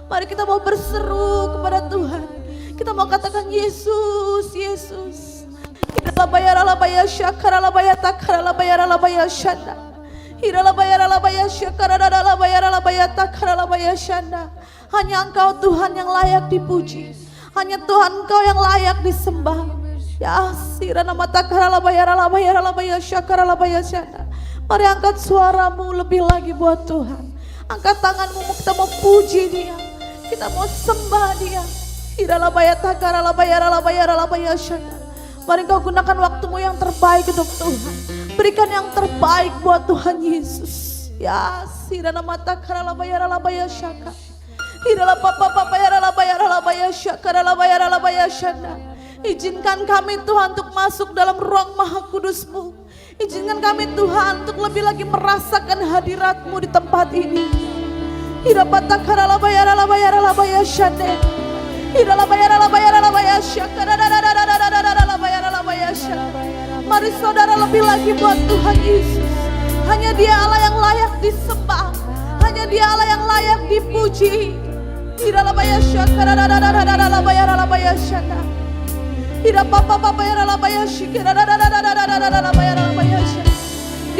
Mari kita mau berseru kepada Tuhan. Kita mau katakan Yesus, Yesus. Hanya Engkau Tuhan yang layak dipuji. Hanya Tuhan Engkau yang layak disembah. Ya sirana mata mari angkat suaramu lebih lagi buat Tuhan. Angkat tanganmu, kita mau puji Dia. Kita mau sembah Dia. Mari Engkau gunakan waktumu yang terbaik untuk Tuhan. Berikan yang terbaik buat Tuhan Yesus. Ya sirana mata izinkan kami Tuhan untuk masuk dalam ruang maha kudus-Mu. Izinkan kami Tuhan untuk lebih lagi merasakan hadirat-Mu di tempat ini. Mari saudara lebih lagi buat Tuhan Yesus. Hanya Dia Allah yang layak disembah. Hanya Dia Allah yang layak dipuji.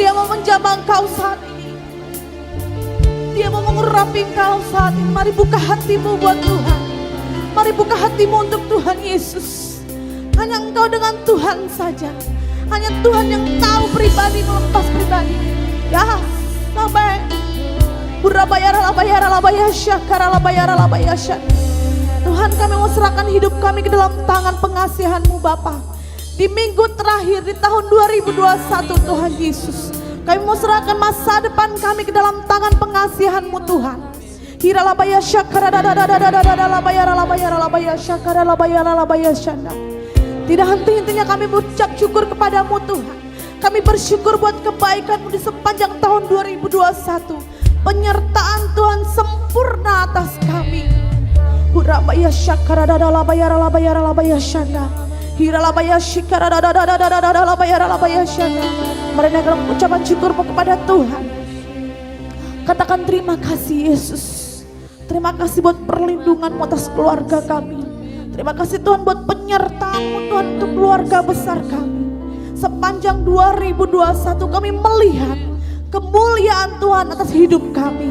Dia mau menjamah Engkau saat ini. Dia mau mengurapi Engkau saat ini. Mari buka hatimu buat Tuhan. Mari buka hatimu untuk Tuhan Yesus. Hanya Engkau dengan Tuhan saja. Hanya Tuhan yang tahu pribadi melepas pribadi. Ya sampai Tuhan, kami mau serahkan hidup kami ke dalam tangan pengasihan-Mu Bapa. Di minggu terakhir di tahun 2021 Tuhan Yesus, kami mau serahkan masa depan kami ke dalam tangan pengasihan-Mu Tuhan. Tidak henti-hentinya kami berucap syukur kepadamu Tuhan. Kami bersyukur buat kebaikan-Mu di sepanjang tahun 2021. Penyertaan Tuhan sempurna atas kami. Mari dalam ucapan syukurmu kepada Tuhan. Katakan terima kasih Yesus. Terima kasih buat perlindungan-Mu atas keluarga kami. Terima kasih Tuhan buat penyertaan-Mu Tuhan untuk keluarga besar kami. Sepanjang 2021 kami melihat kemuliaan Tuhan atas hidup kami.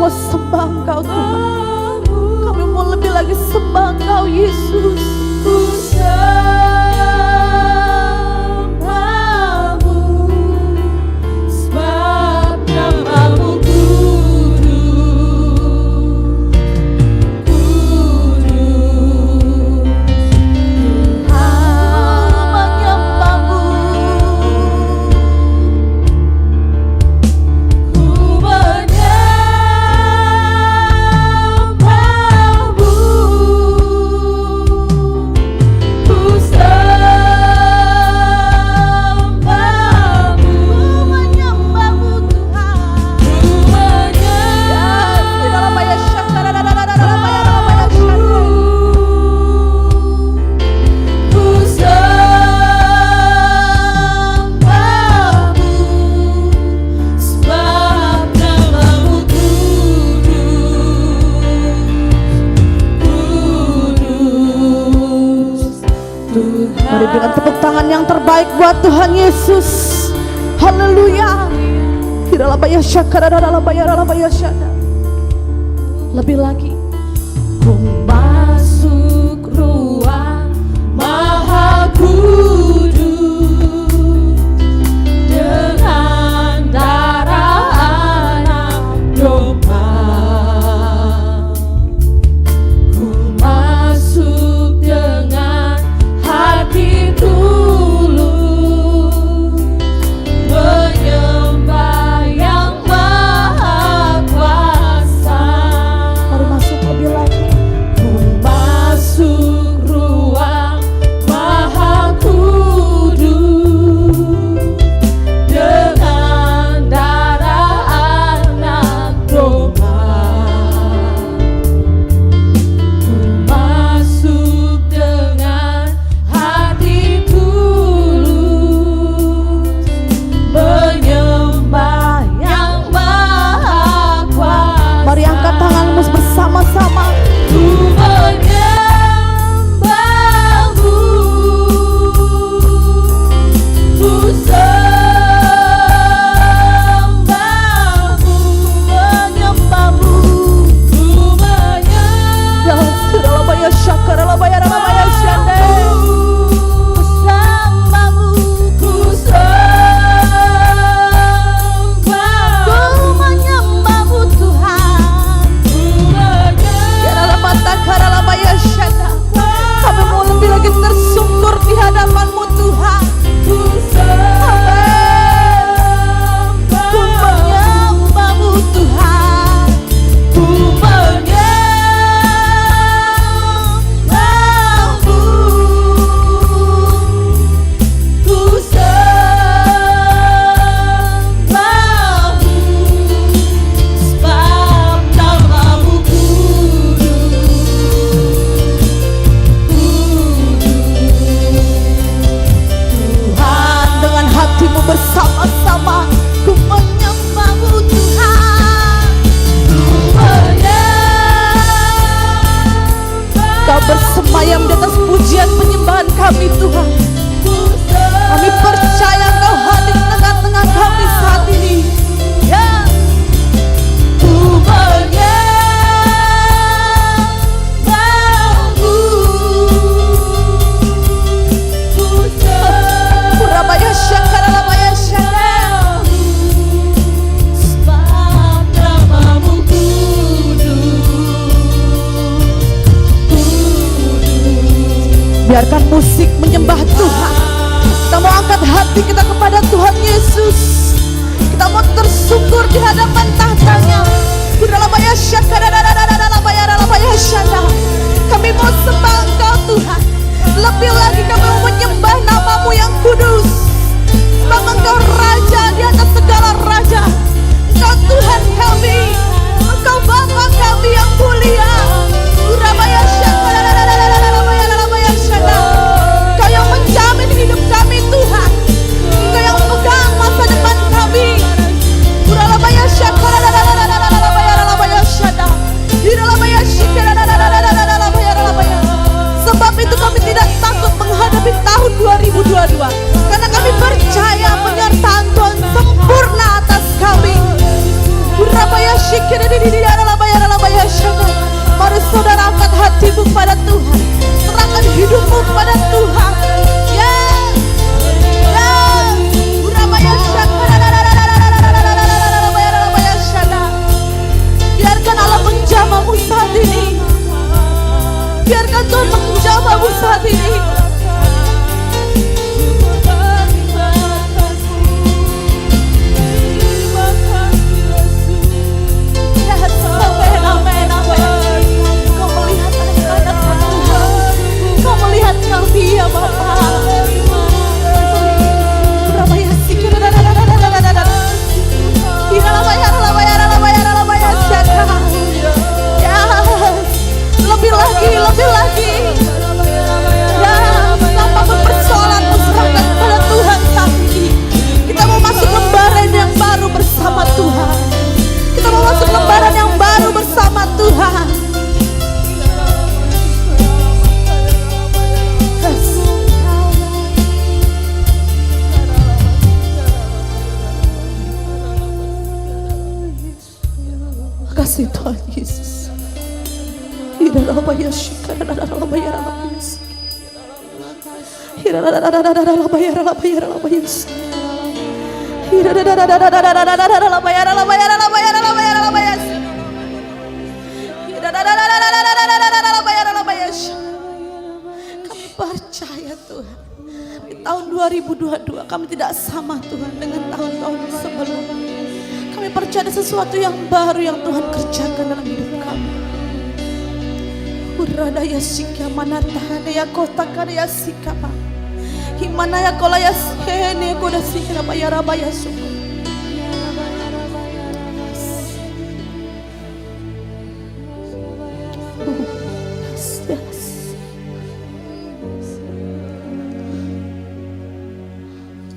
mau sembah Engkau Tuhan. Kami mau lebih lagi sembah Engkau Yesus. Ku sembahmu, sebab namamu kudus, kudus. Aku menyembahmu. Ku menyembahmu, ku sembahmu, Menyembahmu Tuhan. ku Di dalam bayar syakara, menyembahmu, ku sembahmu, sebab namamu kudus, kudus. Mari berikan tepuk tangan yang terbaik buat Tuhan Yesus. Haleluya. Di dalam bayar syakara, dalam bayar syakara. Lebih lagi. Ku masuk ruang Maha Kudus dengan darah anak domba. Ku masuk dengan hati tulus, menyembah yang Maha Kuasa. Mari masuk lebih lagi. Ku masuk ruang Maha Kudus dengan darah anak domba. Ku masuk dengan hati tulus, menyembah yang Maha Kuasa. Mari angkat tanganmu bersama-sama. Ku menyembahmu, ku sembahmu, Menyembahmu. ku Ya, di dalam bayar syakara, dalam bayar syakara. sembahmu, ku sembahmu, Menyembahmu Tuhan. ku Di dalam mata kara, dalam bayar syakara. Kami mau lebih lagi tersungkur di hadapan-Mu Tuhan. ku Ku menyembahmu Tuhan. ku menyembahmu, ku sembahmu, sebab namamu Tuhan, dengan hatimu bersama-sama. Ku menyembahmu Tuhan. Kau bersemayam di atas pujian penyembahan kami Tuhan. Kami percaya Kau hadir di tengah-tengah kami saat ini. Ya. Ku menyembahmu, ku Surabaya syakara, labaya syakara. sebab namamu kudus, kudus. Biarkan musik menyembah Tuhan. Kita mau angkat hati kita kepada Tuhan Yesus. Kita mau tersungkur di hadapan tahtanya. Surabaya syakara, labaya syakara. Kami mau sembah Engkau Tuhan. Lebih lagi kami mau menyembah namamu yang kudus. Sebab Engkau Raja di atas segala raja. Engkau Tuhan kami. Engkau Bapa kami yang mulia. Surabaya syakara, labaya syakara. Engkau yang menjamin hidup kami Tuhan. Engkau yang pegang masa depan kami. Surabaya syakara, labaya syakara. Surabaya syakara, labaya. Sebab itu kami tidak takut menghadapi tahun 2022. Karena kami percaya penyertaan Tuhan sempurna atas kami. Surabaya syakara, hatimu kepada Tuhan. Serahkan hidupmu kepada Tuhan. Yes, yes. Urabaya Shaka. Biarkan Allah menjamahmu saat ini. Biarkan Tuhan menjamahmu saat ini. Ya Bapa, lebih lagi, ya, apapun persoalanmu serahkan kepada Tuhan saat ini. Kita mau masuk lembaran yang baru bersama Tuhan. Kita mau masuk lembaran yang baru bersama Tuhan. Kasih Tuhan Yesus. Kami percaya Tuhan, di tahun 2022 kami tidak sama Tuhan dengan tahun-tahun sebelumnya. Kami percaya ada sesuatu yang baru yang Tuhan kerjakan dalam hidup kami. Uradaya sikya manatahane ya kota karya sikapa. Himana ya kola ya sene koda sikya bayara bayasu.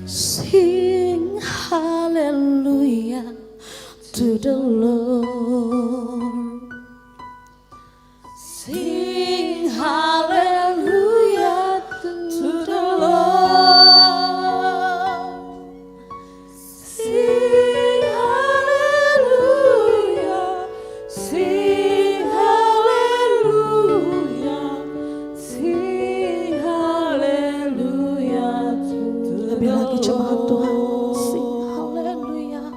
Sing hallelujah to the Lord. Sing hallelujah to the Lord. Sing hallelujah. Sing hallelujah. Sing hallelujah to the Lord. Lebih lagi jemaat Tuhan. Sing hallelujah.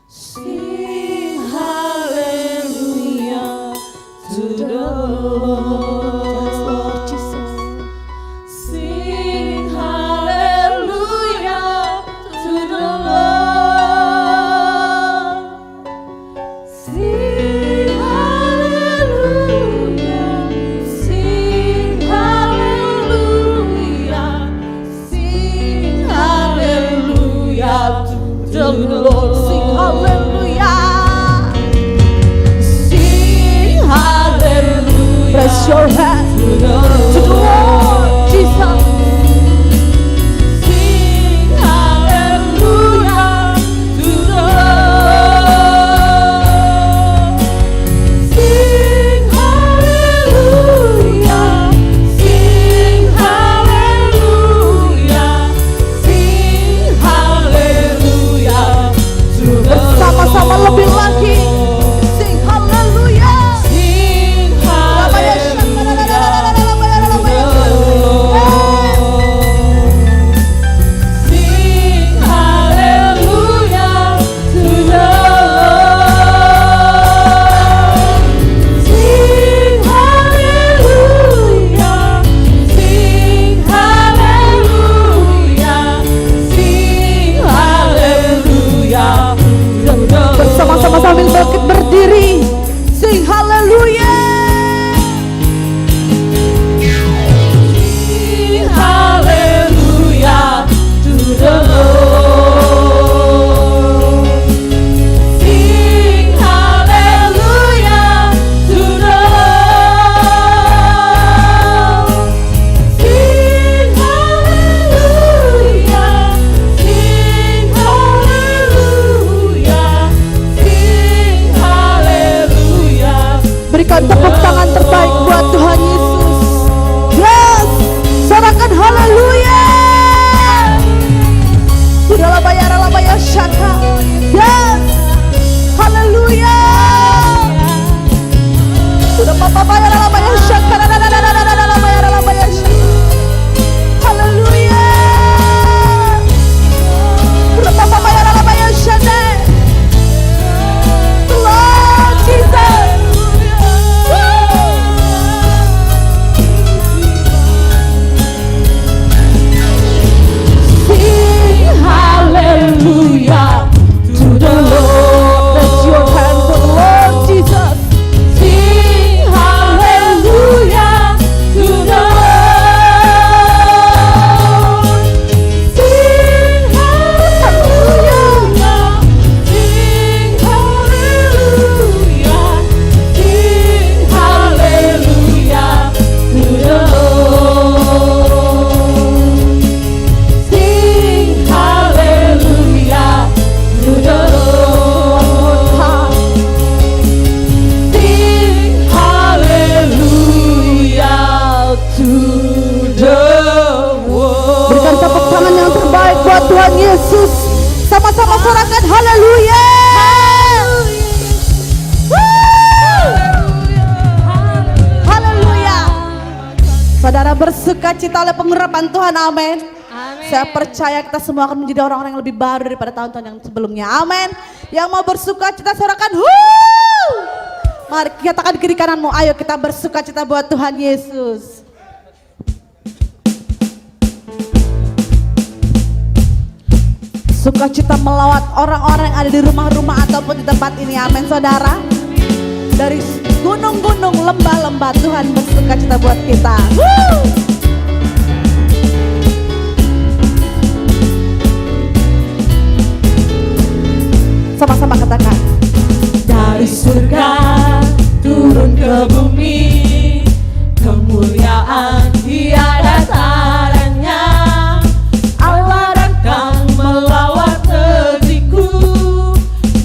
Sing hallelujah to the Lord. Yes, Lord Jesus. Sing hallelujah to the Lord. Sing hallelujah. Sing hallelujah. Sing hallelujah to the Lord. Sing hallelujah. Sing hallelujah. Press your hand to the Lord Jesus. Sing hallelujah to the Lord. Sing hallelujah. Sing hallelujah. Sing hallelujah to the Lord. Bersama-sama lebih lagi. Sing hallelujah. Sing hallelujah. Bersama-sama sambil bangkit berdiri. Sing hallelujah. Sing hallelujah to the Lord. Sing hallelujah to the Lord. Sing hallelujah. Sing hallelujah. Sing hallelujah. Berikan tepuk tangan terbaik buat Tuhan Yesus. Yes, sorakan haleluya. Sudahlah bayar syaka. Yes, haleluya. Sudah papa bayar sukacita oleh pengurapan Tuhan, amin. Amin. Saya percaya kita semua akan menjadi orang-orang yang lebih baru daripada tahun-tahun yang sebelumnya, amin. Yang mau bersukacita sorakan, mari katakan kiri kananmu, ayo kita bersukacita buat Tuhan Yesus. Sukacita melawat orang-orang yang ada di rumah-rumah ataupun di tempat ini, amin saudara. Dari gunung-gunung, lembah-lembah, Tuhan bersukacita buat kita. Sama-sama katakan. Dari surga turun ke bumi, kemuliaan tiada taranya. Allah datang melawat negeriku,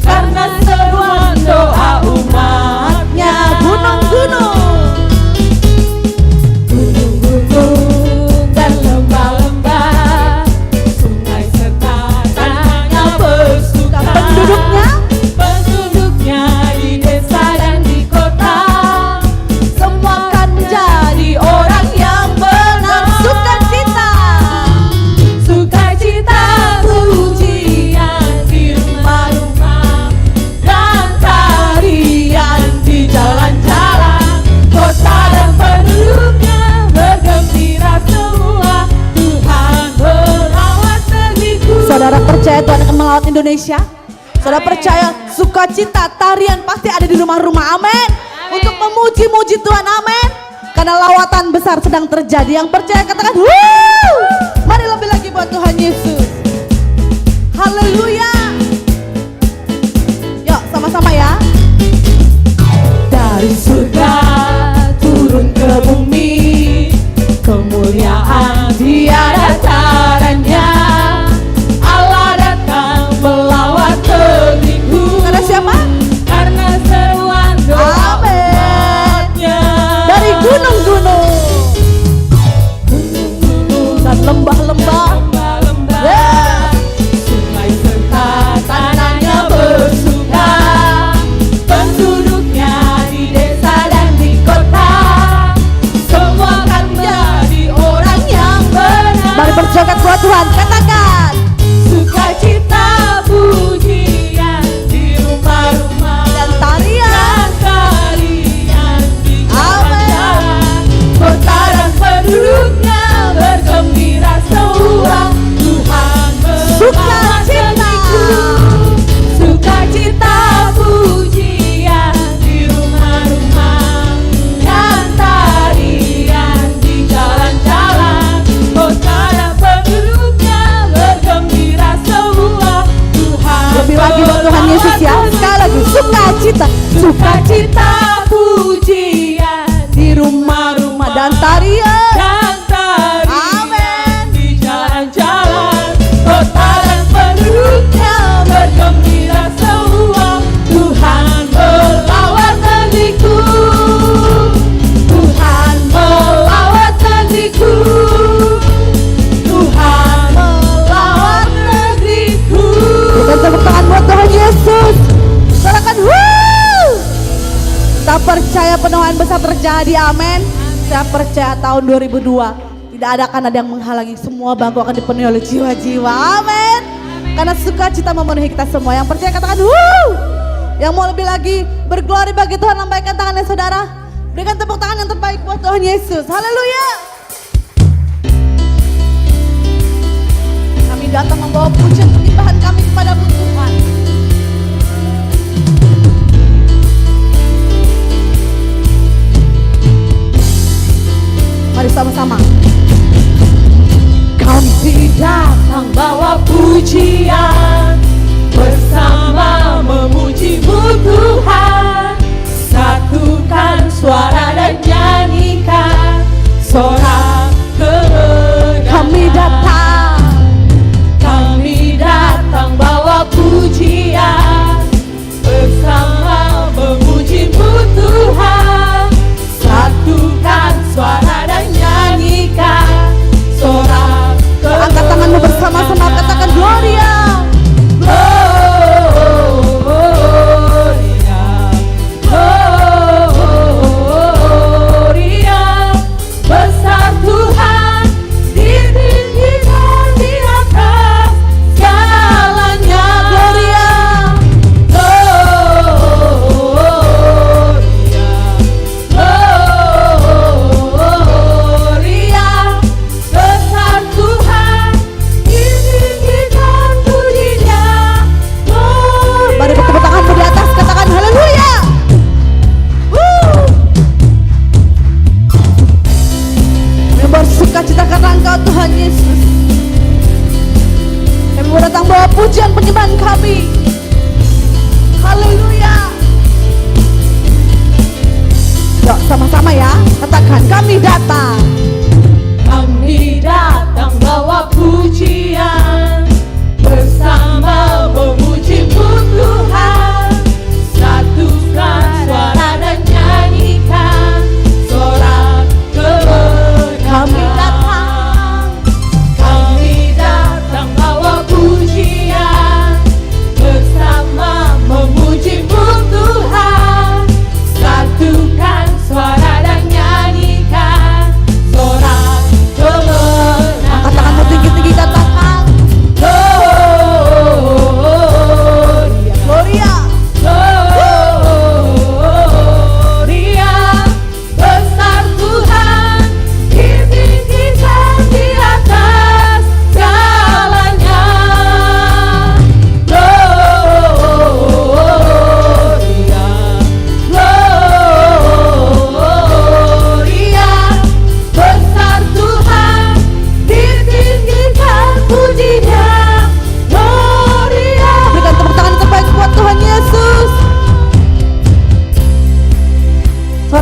karena seruan doa umatnya. Gunung-gunung, Gunung-gunung dan lembah-lembah, sungai serta tanahnya bersuka. penduduknya Penduduknya di desa dan di kota, semua akan menjadi orang yang benar. sukacita. Sukacita pujian di rumah-rumah, dan tarian di jalan-jalan. Kota dan penduduknya bergembira semua. Tuhan melawat negeriku. Saudara percaya Tuhan akan melawat Indonesia? Saudara percaya sukacita, tarian pasti ada di rumah-rumah, amin. Untuk memuji-muji Tuhan, amin. Karena lawatan besar sedang terjadi. Yang percaya katakan, mari lebih lagi buat Tuhan Yesus. Haleluya. Yuk sama-sama ya. Dari surga turun ke bumi, kemuliaan tiada taranya. Allah datang melawat negeriku, Karena siapa? karena seruan doa Amin. umatnya. Dari gunung-gunung dan lembah-lembah, Lembah-lembah, Yeah. sungai serta tanahnya bersuka. Penduduknya di desa dan di kota, semua akan menjadi orang yang benar. mari berjoget buat Tuhan, katakan. Sukacita pujian di rumah-rumah, Dan tarian, dan tarian di jalan-jalan. Kota dan penduduknya bergembira semua. Tuhan melawat negeriku. Sukacita pujian di rumah-rumah, dan tarian di jalan-jalan. Kota dan penduduknya bergembira semua. Tuhan lebih lagi buat Tuhan Yesus ya. Sekali lagi, sukacita, Sukacita pujian di rumah-rumah dan tarian. dan tarian Amin. di jalan-jalan. Kota dan penduduknya bergembira semua. Tuhan melawat negeriku. Tuhan melawat negeriku. Tuhan melawat negeriku. Berikan tepuk tangan buat Tuhan Yesus. Sorakan, kita percaya penuhan besar terjadi, amin. Saya percaya tahun 2002 tidak akan ada yang menghalangi, semua bangku akan dipenuhi oleh jiwa-jiwa, amin. Karena sukacita memenuhi kita semua. Yang percaya katakan, yang mau lebih lagi berglori bagi Tuhan, lambaikan tangannya saudara. Berikan tepuk tangan yang terbaik buat Tuhan Yesus, haleluya. Kami datang membawa pujian penyembahan kami kepadamu Tuhan. Mari sama-sama. Kami datang bawa pujian, bersama memuji-Mu Tuhan. Satukan suara dan nyanyikan sorak kemenangan. Kami datang bawa pujian, bersama memuji-Mu Tuhan. Satukan suara dan nyanyikan sorak kemenangan. Angkat tanganmu bersama-sama, katakan Gloria. Gloria, besar Tuhan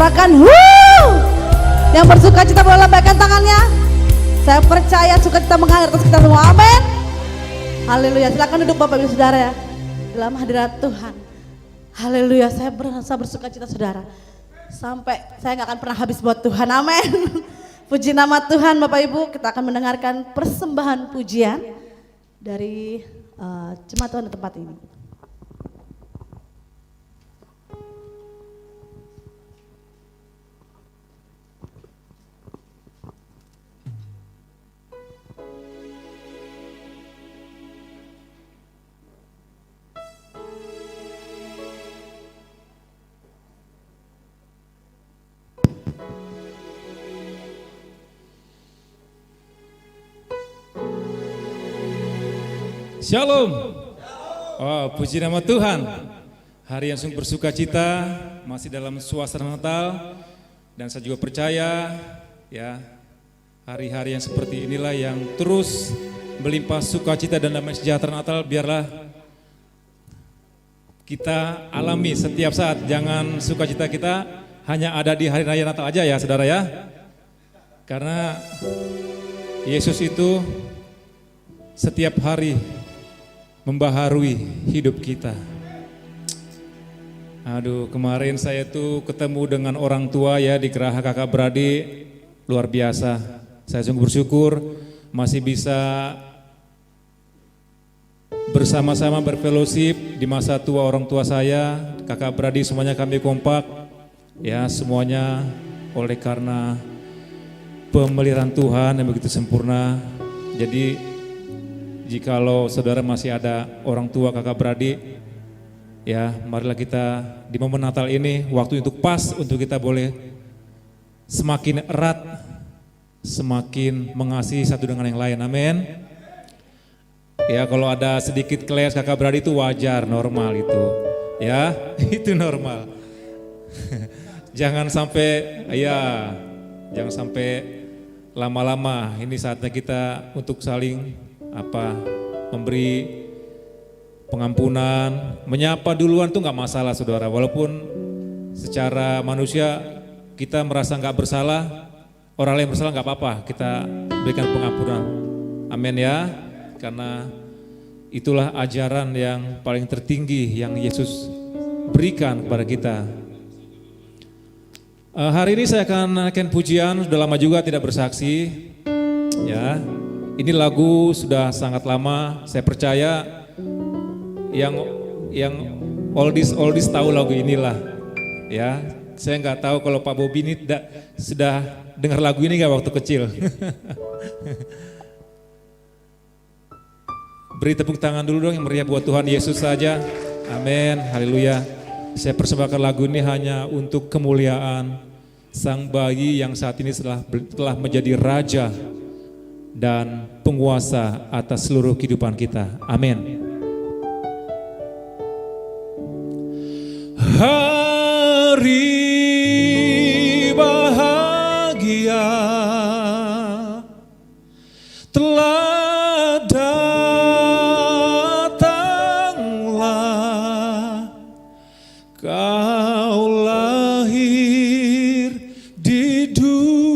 sorakan. Yang bersuka cita boleh lambaikan tangannya. Saya percaya sukacita mengalir atas kita semua. Amin. Haleluya. Silakan duduk Bapak Ibu Saudara ya. Dalam hadirat Tuhan. Haleluya. Saya berasa bersuka cita saudara. Sampai saya gak akan pernah habis buat Tuhan. Amin. Puji nama Tuhan Bapak Ibu. Kita akan mendengarkan persembahan pujian dari jemaat Tuhan di tempat ini. Shalom. Oh, puji nama Tuhan. Hari yang sungguh bersuka cita, masih dalam suasana Natal, dan saya juga percaya ya hari-hari yang seperti inilah yang terus melimpah sukacita dan damai sejahtera Natal. Biarlah kita alami setiap saat. Jangan sukacita kita hanya ada di hari raya Natal aja ya saudara ya. Karena Yesus itu setiap hari membaharui hidup kita. Aduh, kemarin saya tuh ketemu dengan orang tua ya di Geraha Kakak Beradik, luar biasa. Saya sungguh bersyukur masih bisa bersama-sama berfellowship di masa tua orang tua saya, kakak beradik semuanya kami kompak. Ya, semuanya oleh karena pemeliharaan Tuhan yang begitu sempurna. Jadi jikalau saudara masih ada orang tua kakak beradik, ya marilah kita di momen Natal ini waktu untuk pas untuk kita boleh semakin erat, semakin mengasihi satu dengan yang lain. Amin. Ya kalau ada sedikit clash kakak beradik itu wajar, normal itu. Ya itu normal. Jangan sampai lama-lama. Ini saatnya kita untuk saling memberi pengampunan, menyapa duluan tuh nggak masalah saudara. Walaupun secara manusia kita merasa nggak bersalah, orang lain bersalah nggak apa-apa, kita berikan pengampunan. Amin ya, karena itulah ajaran yang paling tertinggi yang Yesus berikan kepada kita. Hari ini saya akan naikkan pujian, sudah lama juga tidak bersaksi ya. Ini lagu sudah sangat lama, saya percaya yang oldies tahu lagu inilah ya. Saya nggak tahu kalau Pak Bobi ini sudah dengar lagu ini nggak waktu kecil. Beri tepuk tangan dulu dong yang meriah buat Tuhan Yesus saja. Amin, haleluya. Saya persembahkan lagu ini hanya untuk kemuliaan Sang Bayi yang saat ini telah menjadi Raja dan penguasa atas seluruh kehidupan kita. Amin. Hari bahagia telah datanglah, kau lahir di dunia,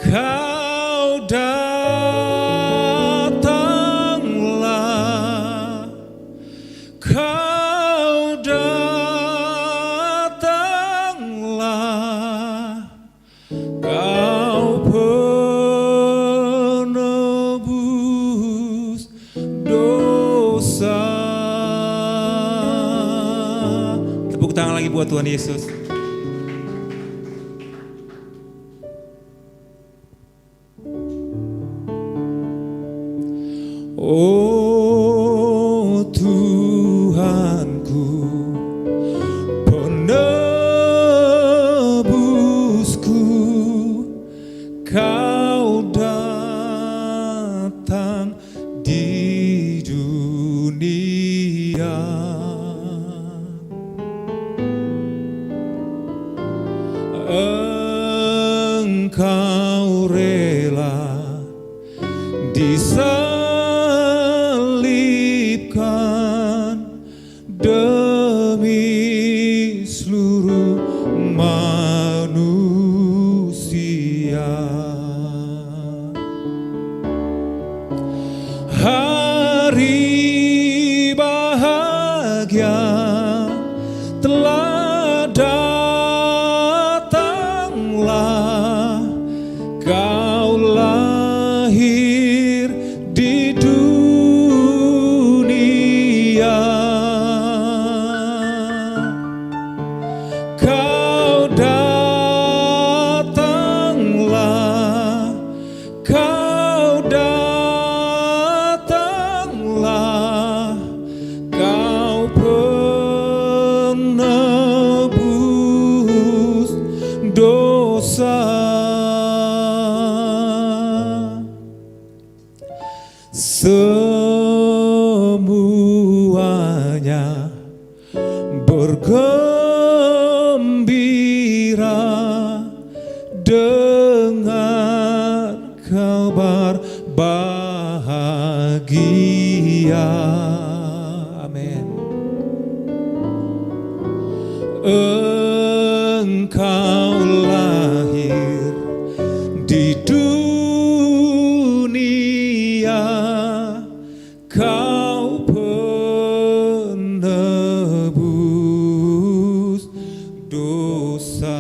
kau datanglah, kau datanglah, kau penebus dosa. Tepuk tangan lagi buat Tuhan Yesus. Oh Tuhanku, penebusku, kau datang di dunia. Engkau rela disalibkan bahagia telah datanglah, kau lahir di dunia, kau datanglah, kau datanglah, kau penebus dosa. Semuanya bergembira dengan kabar bahagia. Amin. Engkau lahir di dunia, kau penebus dosa.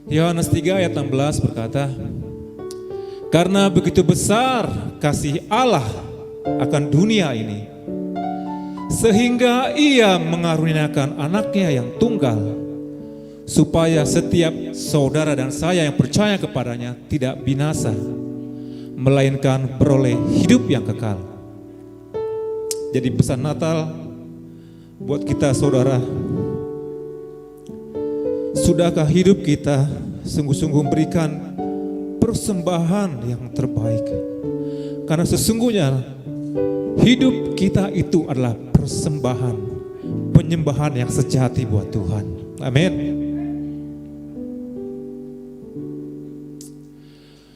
Yohanes 3 ayat 16 berkata, karena begitu besar kasih Allah akan dunia ini, sehingga ia mengaruniakan anaknya yang tunggal, supaya setiap saudara dan saya yang percaya kepadanya tidak binasa, melainkan beroleh hidup yang kekal. Jadi pesan Natal buat kita saudara, sudahkah hidup kita sungguh-sungguh memberikan persembahan yang terbaik? Karena sesungguhnya hidup kita itu adalah persembahan, penyembahan yang sejati buat Tuhan. Amin.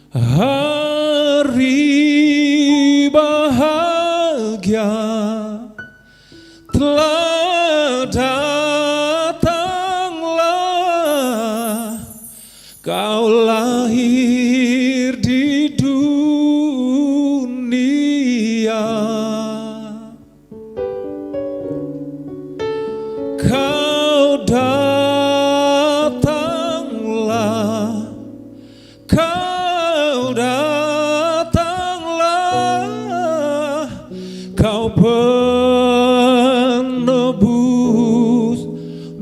Hari bahagia telah datanglah, kau lahir di dunia, kau datanglah, kau datanglah, kau penebus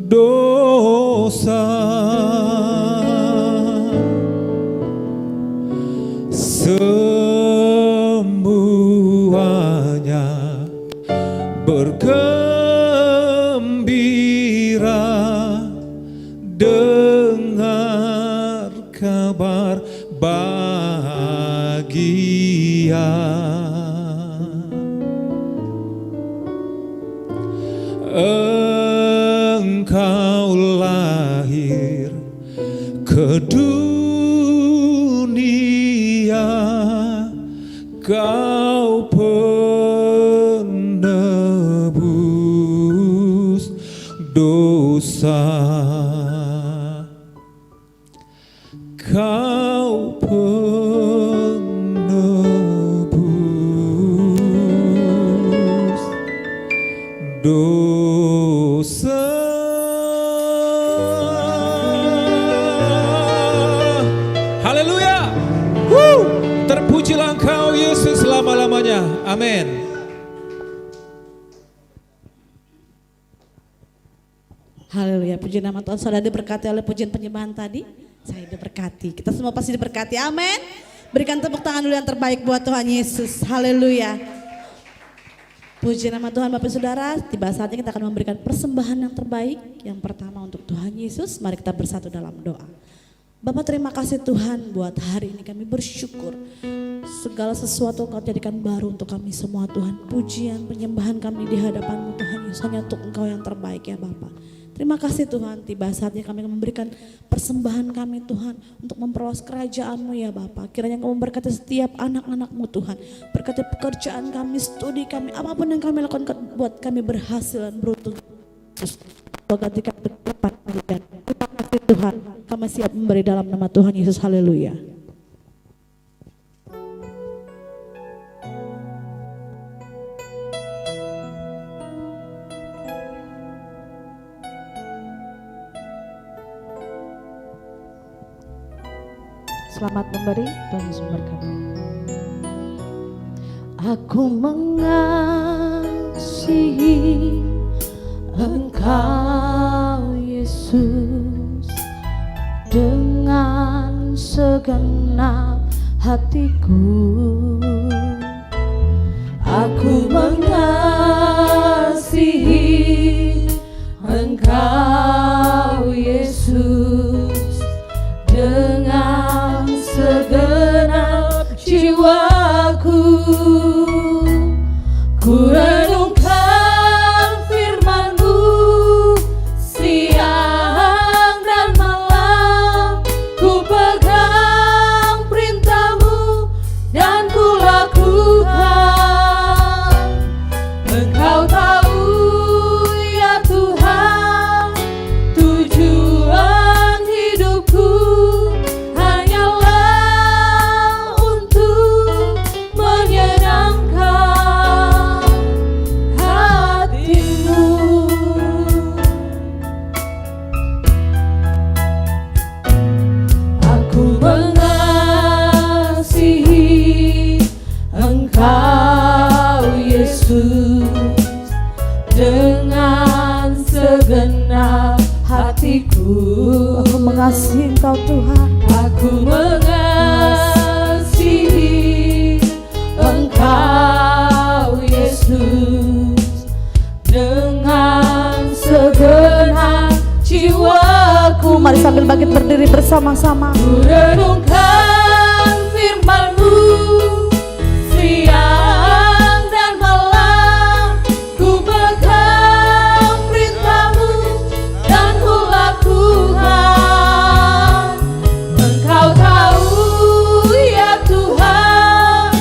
dosa. Semuanya bergembira dengar kabar bahagia. Engkau lahir ke dunia, kau penebus dosa, kau penebus dosa. Haleluya. Terpujilah Engkau Yesus selama-lamanya. Amin. Haleluya, puji nama Tuhan. Saudara diberkati oleh pujian penyembahan tadi. Saya diberkati, kita semua pasti diberkati, amin. Berikan tepuk tangan dulu yang terbaik buat Tuhan Yesus. Haleluya. Puji nama Tuhan. Bapak Saudara, tiba saatnya kita akan memberikan persembahan yang terbaik. Yang pertama untuk Tuhan Yesus. Mari kita bersatu dalam doa. Bapak, terima kasih Tuhan buat hari ini, kami bersyukur. Segala sesuatu Engkau jadikan baru untuk kami semua Tuhan. Pujian, penyembahan kami di hadapan-Mu Tuhan Yesus, hanya untuk Engkau yang terbaik ya Bapak. Terima kasih Tuhan, tiba saatnya kami memberikan persembahan kami Tuhan untuk memperluas kerajaan-Mu ya Bapak. Kiranya Engkau memberkati setiap anak-anak-Mu Tuhan. Berkati pekerjaan kami, studi kami, apapun yang kami lakukan buat kami berhasil dan beruntung. Ganti kami berdepan kalian. Terima kasih Tuhan, kami siap memberi dalam nama Tuhan Yesus. Haleluya. selamat memberi. Tuhan Yesus memberkati. Aku mengasihi Engkau Yesus dengan segenap hatiku. Aku mengasihi Engkau Yesus dengan segenap jiwaku. Ku renungkan firman-Mu siang dan malam, ku pegang perintah-Mu dan ku lakukan. Engkau tahu ya Tuhan, tujuan hidupku hanyalah untuk menyenangkan hati-Mu. Aku mengasihi Engkau Yesus dengan segenap hatiku. Aku mengasihi Engkau Tuhan. Aku mengasihi Engkau Yesus dengan segenap jiwaku. Mari sambil bangkit berdiri bersama-sama. Ku renungkan firman-Mu siang dan malam, ku pegang perintah-Mu dan ku lakukan. Engkau tahu ya Tuhan,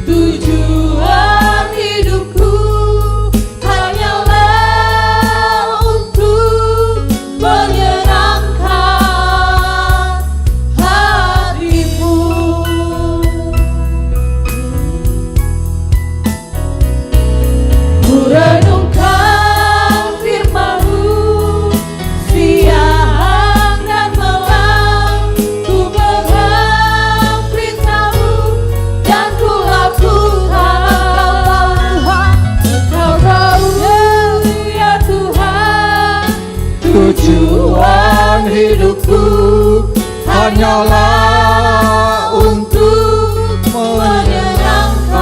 tujuan hidupku hanyalah untuk menyenangkan hati-Mu. Ku renungkan firman-Mu siang dan malam, ku pegang perintah-Mu dan ku lakukan. Engkau tahu ya Tuhan, tujuan hidupku hanyalah untuk menyenangkan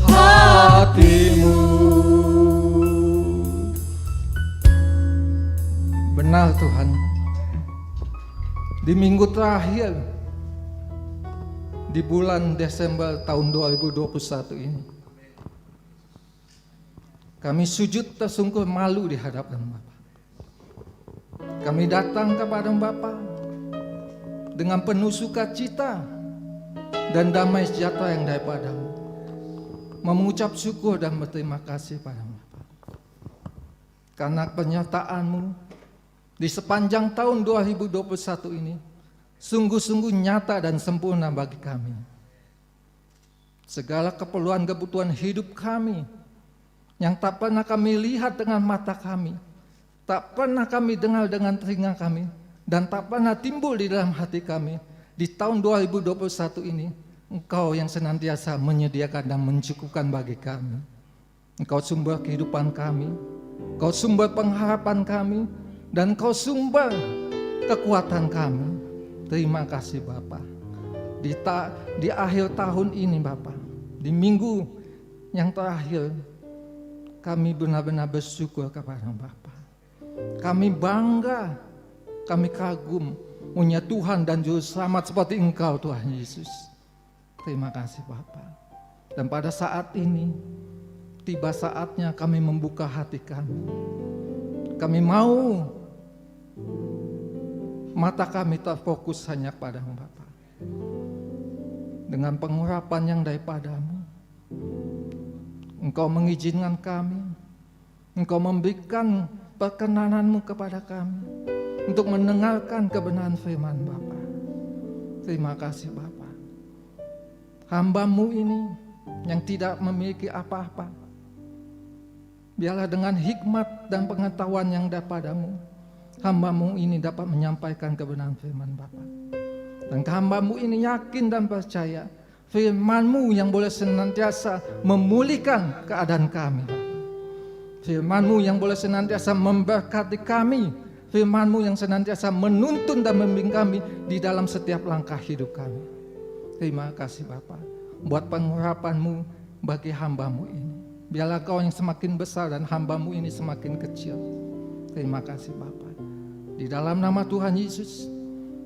hatimu. Benar Tuhan, di minggu terakhir di bulan Desember tahun 2021 ini, kami sujud tersungkur malu di hadapan Bapa. Kami datang kepada Bapa dengan penuh sukacita dan damai sejahtera yang daripada-Mu, mengucap syukur dan berterima kasih pada Bapa karena penyertaan-Mu di sepanjang tahun 2021 ini sungguh-sungguh nyata dan sempurna bagi kami. Segala keperluan kebutuhan hidup kami yang tak pernah kami lihat dengan mata kami, tak pernah kami dengar dengan telinga kami, dan tak pernah timbul di dalam hati kami, di tahun 2021 ini Engkau yang senantiasa menyediakan dan mencukupkan bagi kami. Engkau sumber kehidupan kami, Engkau sumber pengharapan kami, dan Engkau sumber kekuatan kami. Terima kasih Bapa. Di akhir tahun ini Bapa, di minggu yang terakhir, kami benar-benar bersyukur kepada Bapa. Kami bangga, kami kagum punya Tuhan dan Juru Selamat seperti Engkau Tuhan Yesus. Terima kasih Bapa. Dan pada saat ini, tiba saatnya kami membuka hati kami. Kami mau mata kami terfokus hanya pada-Mu Bapa. Dengan pengurapan yang daripada-Mu, Engkau mengizinkan kami, Engkau memberikan perkenanan-Mu kepada kami untuk mendengarkan kebenaran firman Bapa. Terima kasih Bapa. Hamba-Mu ini yang tidak memiliki apa-apa, biarlah dengan hikmat dan pengetahuan yang daripada-Mu, hamba-Mu ini dapat menyampaikan kebenaran firman Bapa. Dan hamba-Mu ini yakin dan percaya firman-Mu yang boleh senantiasa memulihkan keadaan kami. Firman-Mu yang boleh senantiasa memberkati kami. Firman-Mu yang senantiasa menuntun dan membimbing kami di dalam setiap langkah hidup kami. Terima kasih Bapa buat pengurapan-Mu bagi hamba-Mu ini. Biarlah Kau yang semakin besar dan hamba-Mu ini semakin kecil. Terima kasih Bapa. Di dalam nama Tuhan Yesus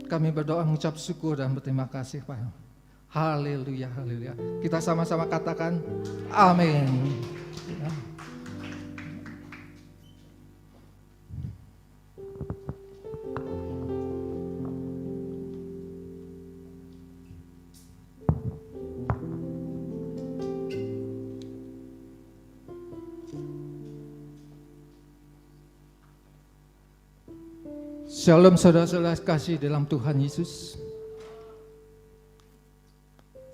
kami berdoa mengucap syukur dan berterima kasih Pak. Haleluya, haleluya. Kita sama-sama katakan amin. Shalom saudara-saudara kasih dalam Tuhan Yesus.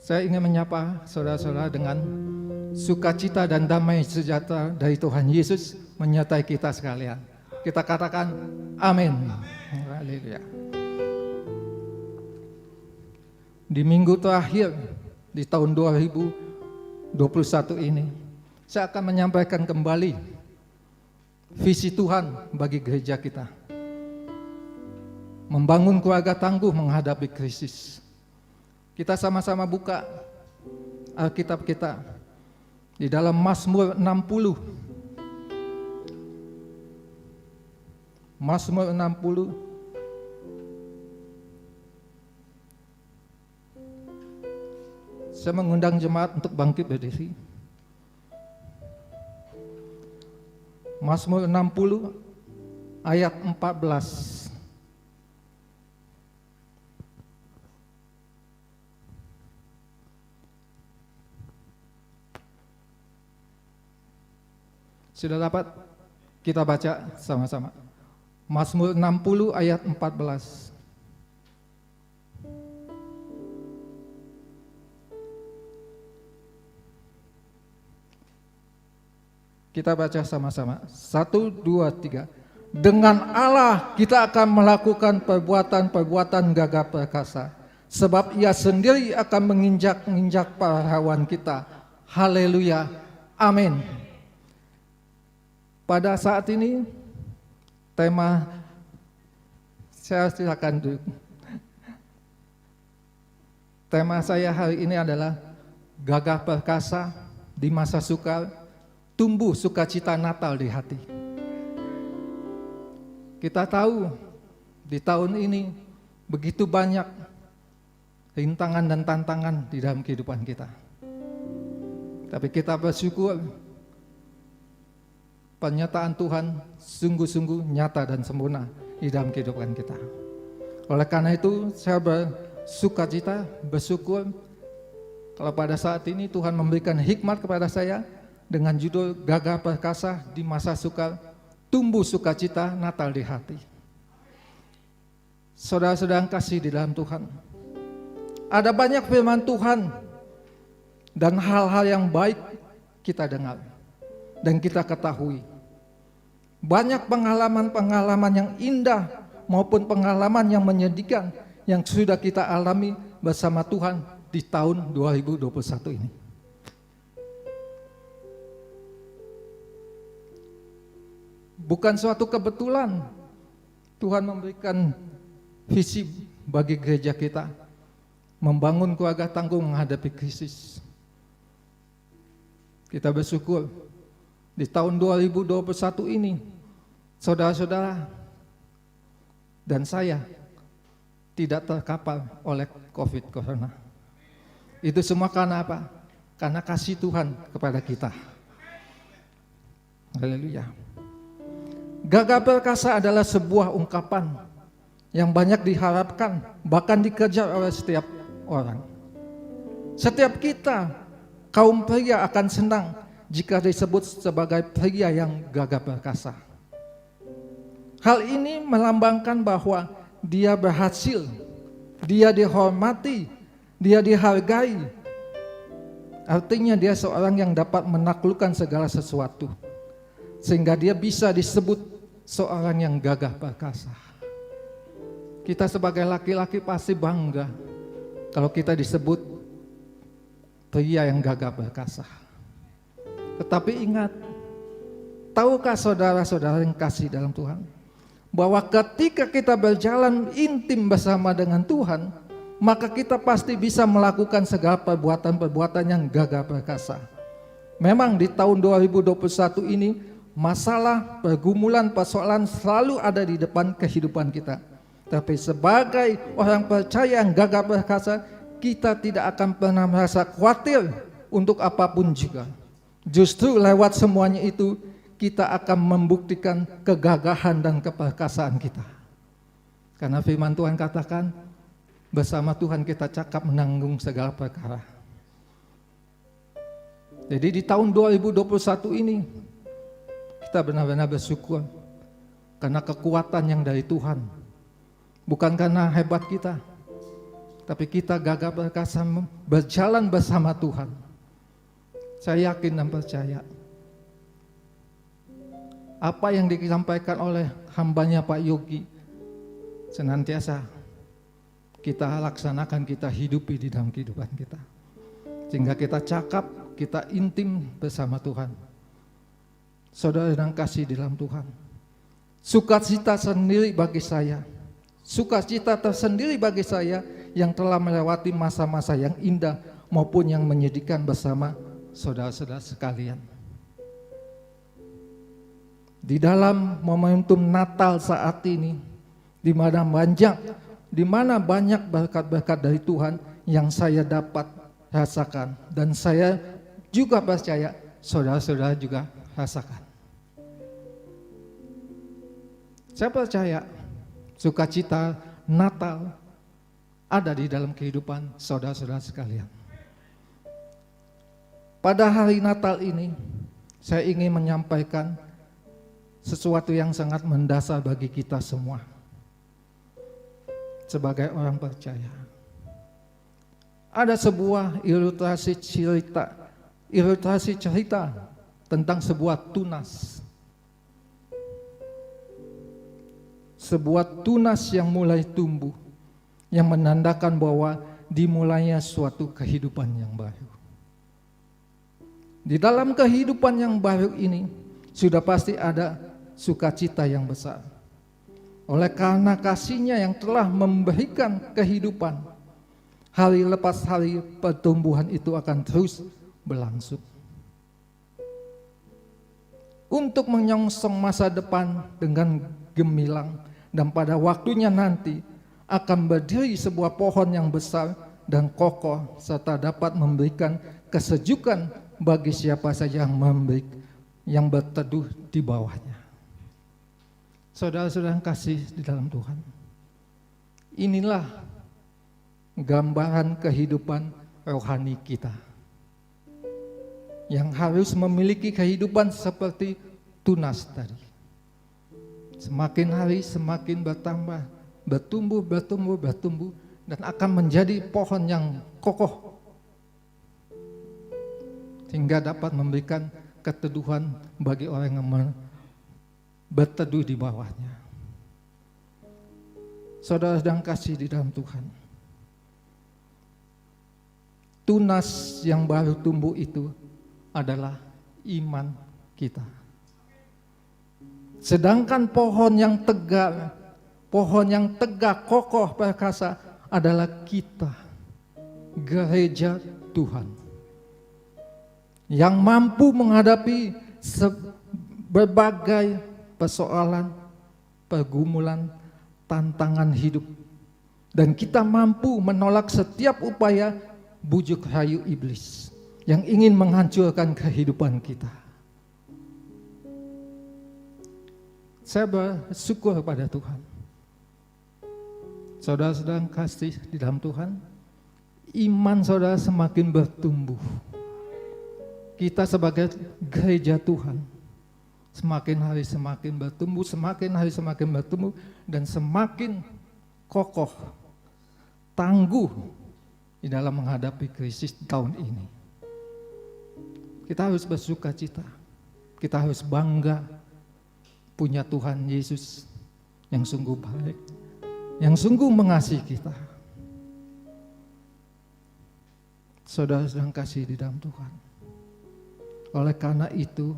Saya ingin menyapa saudara-saudara dengan sukacita dan damai sejahtera dari Tuhan Yesus menyertai kita sekalian. Kita katakan amin. Haleluya. Di minggu terakhir di tahun 2021 ini, saya akan menyampaikan kembali visi Tuhan bagi gereja kita. Membangun keluarga tangguh menghadapi krisis. Kita sama-sama buka Alkitab kita di dalam Mazmur 60. Mazmur 60 saya mengundang jemaat untuk bangkit berdiri. Mazmur 60 ayat 14. Sudah dapat? Kita baca sama-sama. Mazmur 60 ayat 14. Kita baca sama-sama. 1, 2, 3. Dengan Allah kita akan melakukan perbuatan-perbuatan gagah perkasa. Sebab Ia sendiri akan menginjak-injak pahlawan kita. Haleluya. Amin. Pada saat ini tema, saya silakan duduk. Tema saya hari ini adalah gagah perkasa di masa sukar, tumbuh sukacita Natal di hati. Kita tahu di tahun ini begitu banyak rintangan dan tantangan di dalam kehidupan kita. Tapi kita bersyukur pernyataan Tuhan sungguh-sungguh nyata dan sempurna di dalam kehidupan kita. Oleh karena itu saya bersukacita, bersyukur kalau pada saat ini Tuhan memberikan hikmat kepada saya dengan judul Gagah Perkasa di Masa Sukar, Tumbuh Sukacita Natal di Hati. Saudara-saudara kasih di dalam Tuhan, ada banyak firman Tuhan dan hal-hal yang baik kita dengar dan kita ketahui. Banyak pengalaman-pengalaman yang indah maupun pengalaman yang menyedihkan yang sudah kita alami bersama Tuhan di tahun 2021 ini. Bukan suatu kebetulan Tuhan memberikan visi bagi gereja kita, membangun keluarga tangguh menghadapi krisis. Kita bersyukur di tahun 2021 ini saudara-saudara dan saya tidak terkapar oleh COVID Corona. Itu semua karena apa? Karena kasih Tuhan kepada kita. Haleluya. Gagah perkasa adalah sebuah ungkapan yang banyak diharapkan, bahkan dikejar oleh setiap orang. Setiap kita, kaum pria akan senang jika disebut sebagai pria yang gagah perkasa. Hal ini melambangkan bahwa dia berhasil, dia dihormati, dia dihargai. Artinya dia seorang yang dapat menaklukkan segala sesuatu, sehingga dia bisa disebut seorang yang gagah perkasa. Kita sebagai laki-laki pasti bangga kalau kita disebut pria yang gagah perkasa. Tetapi ingat, tahukah saudara-saudara yang kasih dalam Tuhan, bahwa ketika kita berjalan intim bersama dengan Tuhan, maka kita pasti bisa melakukan segala perbuatan-perbuatan yang gagah perkasa. Memang di tahun 2021 ini, masalah, pergumulan, persoalan selalu ada di depan kehidupan kita. Tapi sebagai orang percaya yang gagah perkasa, kita tidak akan pernah merasa khawatir untuk apapun juga. Justru lewat semuanya itu, kita akan membuktikan kegagahan dan keperkasaan kita. Karena firman Tuhan katakan, bersama Tuhan kita cakap menanggung segala perkara. Jadi di tahun 2021 ini, kita benar-benar bersyukur karena kekuatan yang dari Tuhan. Bukan karena hebat kita, tapi kita gagah perkasa berjalan bersama Tuhan. Saya yakin dan percaya apa yang disampaikan oleh hambanya Pak Yogi senantiasa kita laksanakan, kita hidupi di dalam kehidupan kita. Sehingga kita cakap, kita intim bersama Tuhan. Saudara yang kasih di dalam Tuhan, sukacita sendiri bagi saya, sukacita tersendiri bagi saya yang telah melewati masa-masa yang indah maupun yang menyedihkan bersama saudara-saudara sekalian. Di dalam momentum Natal saat ini, di mana banyak berkat-berkat dari Tuhan yang saya dapat rasakan, dan saya juga percaya saudara-saudara juga rasakan. Saya percaya sukacita Natal ada di dalam kehidupan saudara-saudara sekalian. Pada hari Natal ini, saya ingin menyampaikan sesuatu yang sangat mendasar bagi kita semua sebagai orang percaya. Ada sebuah ilustrasi cerita tentang sebuah tunas. Sebuah tunas yang mulai tumbuh, yang menandakan bahwa dimulainya suatu kehidupan yang baru. Di dalam kehidupan yang baru ini sudah pasti ada sukacita yang besar. Oleh karena kasih-Nya yang telah memberikan kehidupan, hari lepas hari pertumbuhan itu akan terus berlangsung. Untuk menyongsong masa depan dengan gemilang, dan pada waktunya nanti akan berdiri sebuah pohon yang besar dan kokoh serta dapat memberikan kesejukan bagi siapa saja yang berteduh di bawahnya. Saudara-saudara yang kasih di dalam Tuhan, inilah gambaran kehidupan rohani kita yang harus memiliki kehidupan seperti tunas tadi. Semakin hari semakin bertambah, bertumbuh, dan akan menjadi pohon yang kokoh hingga dapat memberikan keteduhan bagi orang yang berteduh di bawahnya. Saudara sedang kasih di dalam Tuhan, tunas yang baru tumbuh itu adalah iman kita. Sedangkan pohon yang tegak kokoh perkasa adalah kita, gereja Tuhan, yang mampu menghadapi berbagai persoalan, pergumulan, tantangan hidup, dan kita mampu menolak setiap upaya bujuk rayu iblis yang ingin menghancurkan kehidupan kita. Saya bersyukur pada Tuhan. Saudara sedang kasih di dalam Tuhan, iman saudara semakin bertumbuh. Kita sebagai gereja Tuhan semakin hari semakin bertumbuh, dan semakin kokoh, tangguh di dalam menghadapi krisis tahun ini. Kita harus bersukacita, kita harus bangga punya Tuhan Yesus yang sungguh baik, yang sungguh mengasihi kita. Saudara sedang kasih di dalam Tuhan. Oleh karena itu,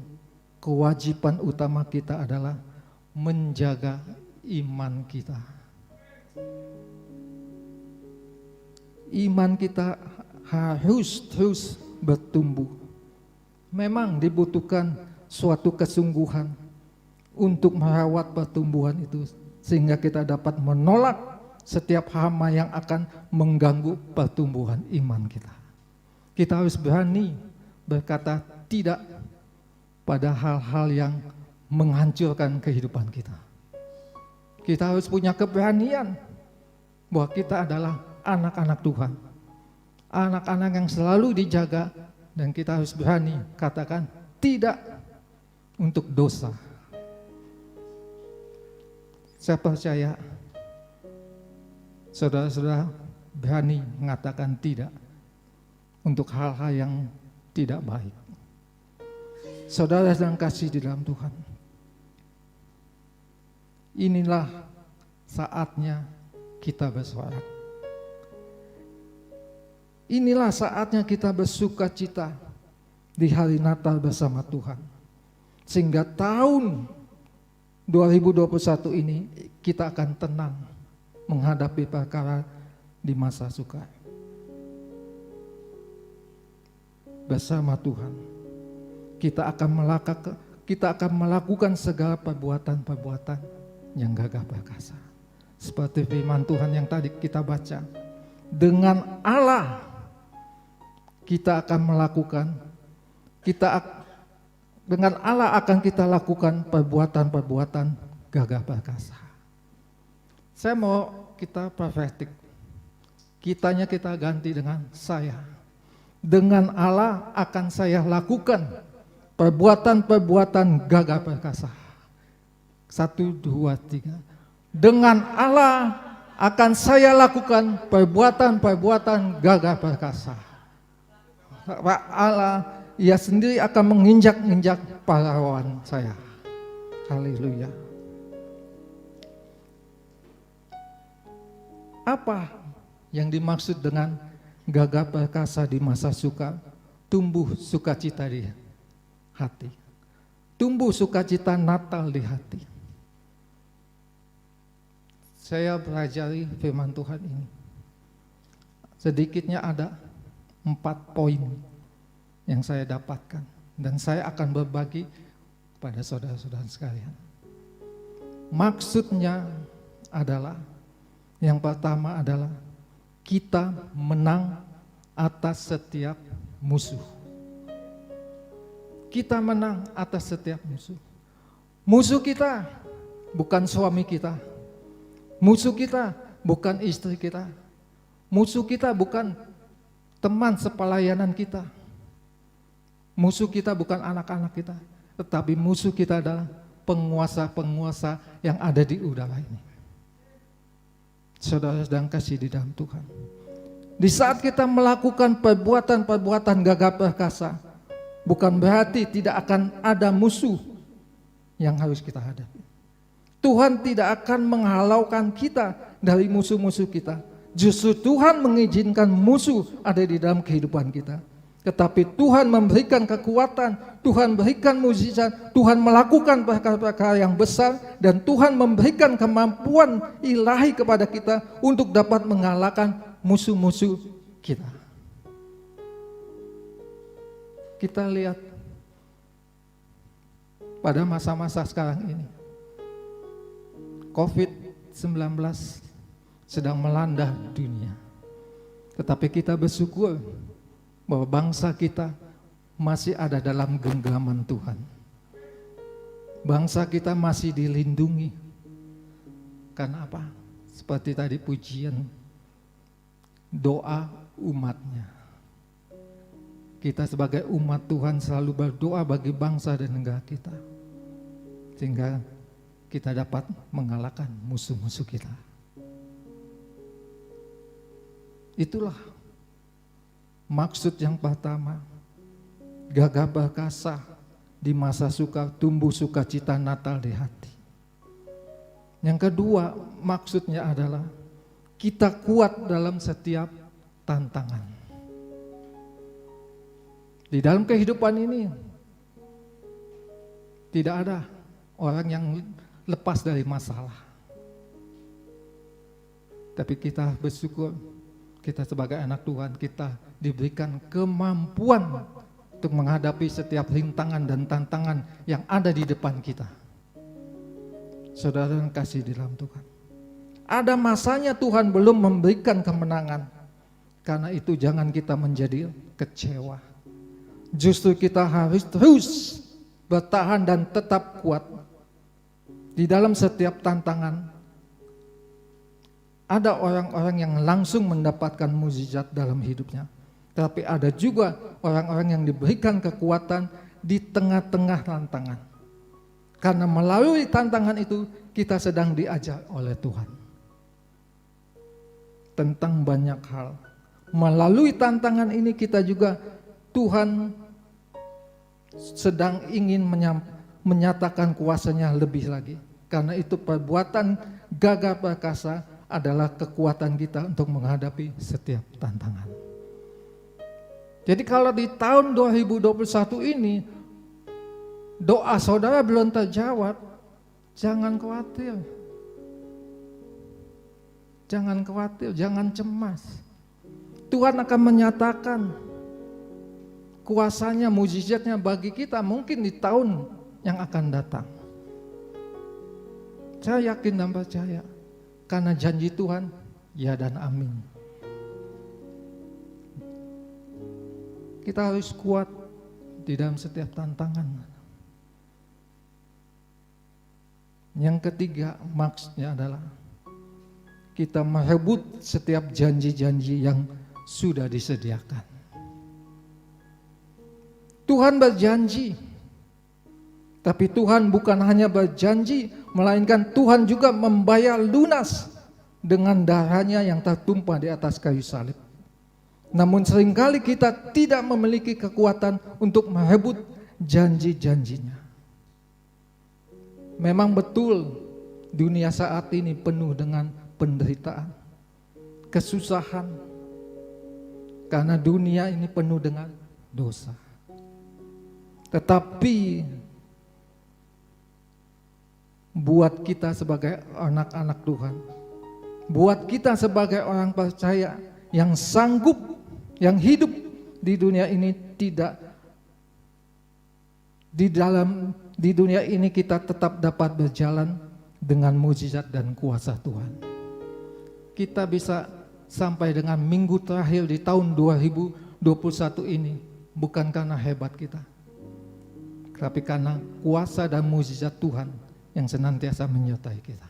kewajiban utama kita adalah menjaga iman kita. Iman kita harus terus bertumbuh. Memang dibutuhkan suatu kesungguhan untuk merawat pertumbuhan itu, sehingga kita dapat menolak setiap hama yang akan mengganggu pertumbuhan iman kita. Kita harus berani berkata tidak pada hal-hal yang menghancurkan kehidupan kita. Kita harus punya keberanian bahwa kita adalah anak-anak Tuhan, anak-anak yang selalu dijaga, dan kita harus berani katakan tidak untuk dosa. Saya percaya saudara-saudara berani mengatakan tidak untuk hal-hal yang tidak baik. Saudara yang kasih di dalam Tuhan, inilah saatnya kita bersorak. Inilah saatnya kita bersuka cita di hari Natal bersama Tuhan. Sehingga tahun 2021 ini kita akan tenang menghadapi perkara di masa sukar. Bersama Tuhan, kita akan melakukan segala perbuatan-perbuatan yang gagah perkasa. Seperti firman Tuhan yang tadi kita baca, dengan Allah kita akan melakukan, dengan Allah akan kita lakukan perbuatan-perbuatan gagah perkasa. Saya mau kita profetik, kitanya kita ganti dengan saya. Dengan Allah akan saya lakukan perbuatan-perbuatan gagah perkasa. 1, 2, 3. Dengan Allah akan saya lakukan perbuatan-perbuatan gagah perkasa. Allah, Ia sendiri akan menginjak-injak pahlawan saya. Haleluya. Apa yang dimaksud dengan gagah perkasa di masa sukar? Tumbuh sukacita di hati. Tumbuh sukacita Natal di hati. Saya pelajari firman Tuhan ini. Sedikitnya ada 4 poin yang saya dapatkan, dan saya akan berbagi pada saudara-saudara sekalian. Maksudnya adalah, yang pertama adalah kita menang atas setiap musuh. Kita menang atas setiap musuh. Musuh kita bukan suami kita. Musuh kita bukan istri kita. Musuh kita bukan teman sepelayanan kita. Musuh kita bukan anak-anak kita, tetapi musuh kita adalah penguasa-penguasa yang ada di udara ini. Saudara sedang kasih di dalam Tuhan. Di saat kita melakukan perbuatan-perbuatan gagah perkasa, bukan berarti tidak akan ada musuh yang harus kita hadapi. Tuhan tidak akan menghalaukan kita dari musuh-musuh kita. Justru Tuhan mengizinkan musuh ada di dalam kehidupan kita. Tetapi Tuhan memberikan kekuatan, Tuhan berikan mukjizat, Tuhan melakukan perkara-perkara yang besar, dan Tuhan memberikan kemampuan ilahi kepada kita untuk dapat mengalahkan musuh-musuh kita. Kita lihat pada masa-masa sekarang ini, COVID-19 sedang melanda dunia. Tetapi kita bersyukur bahwa bangsa kita masih ada dalam genggaman Tuhan. Bangsa kita masih dilindungi. Karena apa? Seperti tadi pujian, doa umatnya. Kita sebagai umat Tuhan selalu berdoa bagi bangsa dan negara kita, sehingga kita dapat mengalahkan musuh-musuh kita. Itulah maksud yang pertama, gagah perkasa di masa sukar, tumbuh sukacita Natal di hati. Yang kedua, maksudnya adalah kita kuat dalam setiap tantangan. Di dalam kehidupan ini tidak ada orang yang lepas dari masalah. Tapi kita bersyukur, kita sebagai anak Tuhan, kita diberikan kemampuan untuk menghadapi setiap rintangan dan tantangan yang ada di depan kita. Saudara yang kasih di dalam Tuhan, ada masanya Tuhan belum memberikan kemenangan. Karena itu jangan kita menjadi kecewa. Justru kita harus terus bertahan dan tetap kuat. Di dalam setiap tantangan, ada orang-orang yang langsung mendapatkan mukjizat dalam hidupnya. Tapi ada juga orang-orang yang diberikan kekuatan di tengah-tengah tantangan. Karena melalui tantangan itu kita sedang diajar oleh Tuhan tentang banyak hal. Melalui tantangan ini kita juga, Tuhan sedang ingin menyatakan kuasanya lebih lagi. Karena itu perbuatan gagah perkasa adalah kekuatan kita untuk menghadapi setiap tantangan. Jadi kalau di tahun 2021 ini doa saudara belum terjawab, jangan khawatir. Jangan khawatir, jangan cemas. Tuhan akan menyatakan kuasanya, mukjizatnya bagi kita mungkin di tahun yang akan datang. Saya yakin dan percaya, karena janji Tuhan ya dan amin. Kita harus kuat di dalam setiap tantangan. Yang ketiga, maksudnya adalah kita merebut setiap janji-janji yang sudah disediakan. Tuhan berjanji, tapi Tuhan bukan hanya berjanji, melainkan Tuhan juga membayar lunas dengan darahnya yang tertumpah di atas kayu salib. Namun seringkali kita tidak memiliki kekuatan untuk merebut janji-janjinya. Memang betul dunia saat ini penuh dengan penderitaan, kesusahan, karena dunia ini penuh dengan dosa. Tetapi buat kita sebagai anak-anak Tuhan, buat kita sebagai orang percaya yang sanggup, yang hidup di dunia ini, tidak di dunia ini kita tetap dapat berjalan dengan mukjizat dan kuasa Tuhan. Kita bisa sampai dengan minggu terakhir di tahun 2021 ini bukan karena hebat kita, tapi karena kuasa dan mukjizat Tuhan yang senantiasa menyertai kita.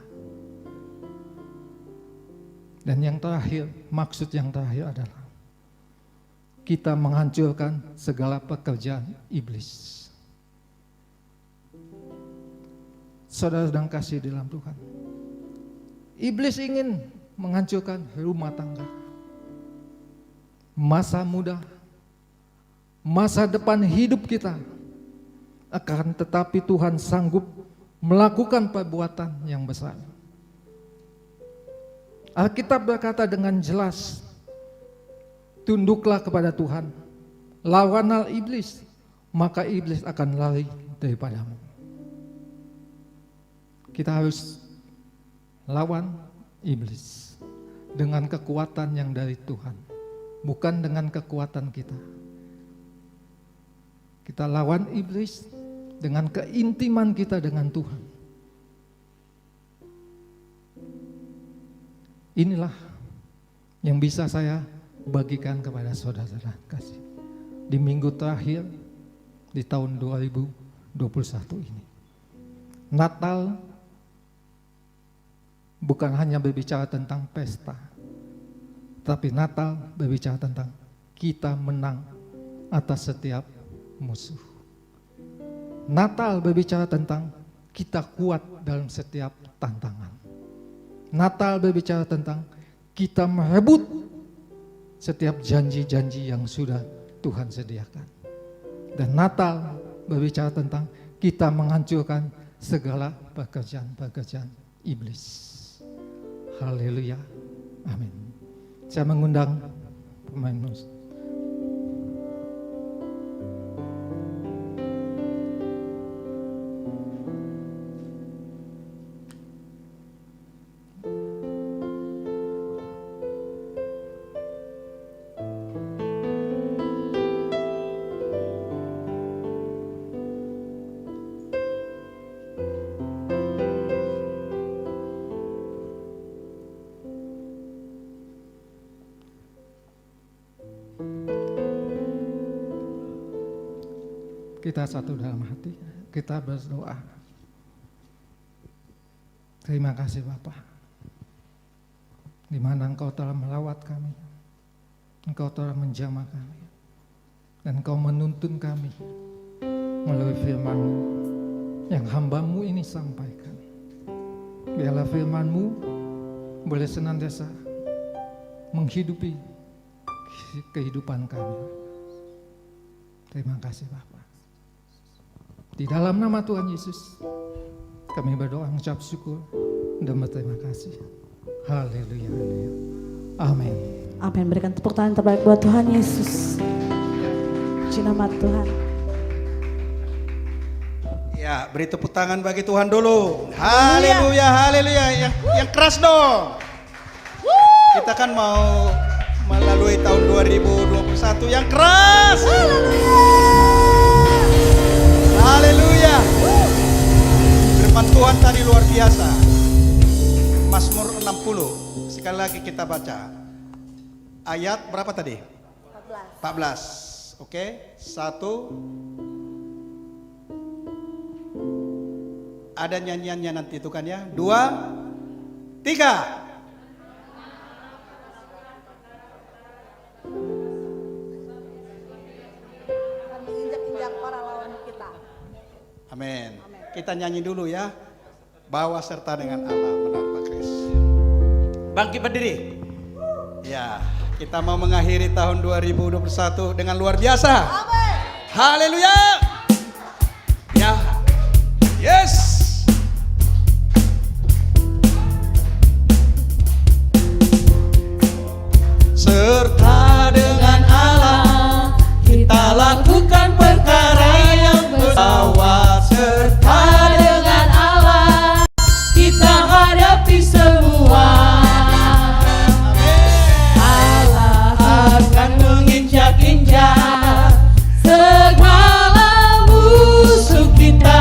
Dan yang terakhir, maksud yang terakhir adalah kita menghancurkan segala pekerjaan iblis. Saudara sedang kasih di dalam Tuhan, iblis ingin menghancurkan rumah tangga, masa muda, masa depan hidup kita. Akan tetapi Tuhan sanggup melakukan perbuatan yang besar. Alkitab berkata dengan jelas, tunduklah kepada Tuhan, lawanlah iblis, maka iblis akan lari daripadamu. Kita harus lawan iblis dengan kekuatan yang dari Tuhan, bukan dengan kekuatan kita. Kita lawan iblis dengan keintiman kita dengan Tuhan. Inilah yang bisa saya bagikan kepada saudara-saudara kasih di minggu terakhir di tahun 2021 ini. Natal bukan hanya berbicara tentang pesta, tapi Natal berbicara tentang kita menang atas setiap musuh. Natal berbicara tentang kita kuat dalam setiap tantangan. Natal berbicara tentang kita merebut setiap janji-janji yang sudah Tuhan sediakan. Dan Natal berbicara tentang kita menghancurkan segala pekerjaan-pekerjaan iblis. Haleluya. Amin. Saya mengundang pemain musik. Kita satu dalam hati, kita berdoa. Terima kasih Bapa, di mana Engkau telah melawat kami, Engkau telah menjamah kami, dan Engkau menuntun kami melalui firman-Mu yang hamba-Mu ini sampaikan. Biarlah firman-Mu boleh senantiasa menghidupi kehidupan kami. Terima kasih Bapa. Di dalam nama Tuhan Yesus, kami berdoa mengucap syukur dan berterima kasih. Haleluya, haleluya. Amin. Amin. Berikan tepuk tangan terbaik buat Tuhan Yesus. Puji nama Tuhan. Ya, beri tepuk tangan bagi Tuhan dulu. Haleluya, haleluya. Yang keras dong. Kita kan mau melalui tahun 2021 yang keras. Haleluya. Firman Tuhan tadi luar biasa. Mazmur 60. Sekali lagi kita baca. Ayat berapa tadi? 14. Oke, 1. Ada nyanyiannya nanti itu kan ya. 2, 3. Amin. Kita nyanyi dulu ya. Bawa serta dengan Allah. Benar Pak Kris. Bangkit berdiri. Ya, kita mau mengakhiri tahun 2021 dengan luar biasa. Amin. Haleluya. Ya. Yes. Serta dengan Allah kita lakukan perkara yang besar. Serta dengan Allah kita hadapi semua. Allah akan menginjak-injak segala musuh kita.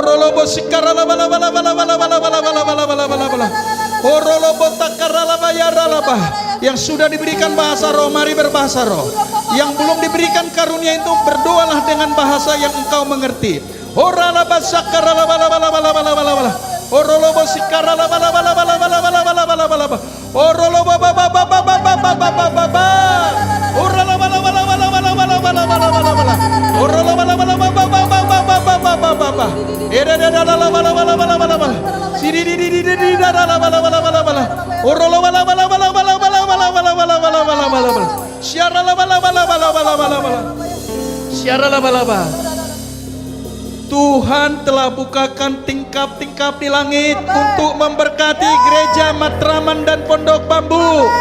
Orolobo sikaralaba laba laba laba laba laba laba laba laba laba laba laba. Orolobo takaralaba yaralaba. Yang sudah diberikan bahasa roh, mari berbahasa roh. Yang belum diberikan karunia itu, berdoalah dengan bahasa yang engkau mengerti. Oralaba sakaralaba laba laba laba laba laba laba. Orolobo sikaralaba laba laba laba laba laba laba laba laba. Orolobo ba ba ba ba ba ba ba ba ba ba ba. Oralaba laba laba laba laba laba laba laba laba laba. Oralaba laba laba ba ba ba ba ba ba ba ba ba ba. Era da da laba laba laba laba laba. Siri di di di di da laba laba laba laba laba. Orolaba laba laba laba laba laba laba laba laba laba laba laba. Siara laba laba laba laba laba laba. Siara laba laba. Tuhan telah bukakan tingkap-tingkap di langit untuk memberkati gereja Matraman dan Pondok Bambu.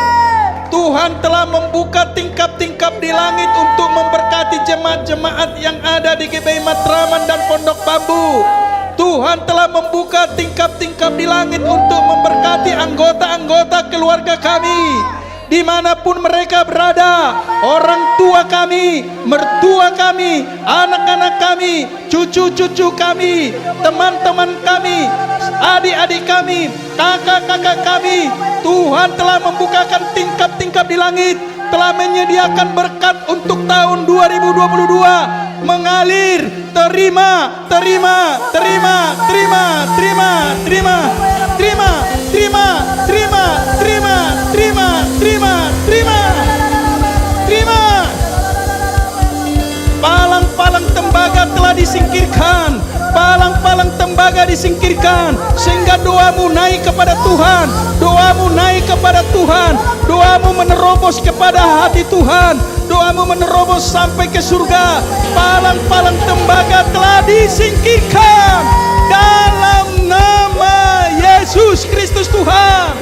Tuhan telah membuka tingkap-tingkap di langit untuk memberkati jemaat-jemaat yang ada di GBI Matraman dan Pondok Bambu. Tuhan telah membuka tingkap-tingkap di langit untuk memberkati anggota-anggota keluarga kami. Dimanapun mereka berada, orang tua kami, mertua kami, anak-anak kami, cucu-cucu kami, teman-teman kami, adik-adik kami, kakak-kakak kami, Tuhan telah membukakan tingkap-tingkap di langit, telah menyediakan berkat untuk tahun 2022 mengalir. Terima, terima, terima, terima, terima, terima, terima, terima, terima, terima, terima, terima, terima, terima. Palang-palang tembaga telah disingkirkan, palang-palang tembaga disingkirkan, sehingga doamu naik kepada Tuhan, doamu naik kepada Tuhan, doamu menerobos kepada hati Tuhan, doamu menerobos sampai ke surga. Palang-palang tembaga telah disingkirkan dalam nama Yesus Kristus Tuhan.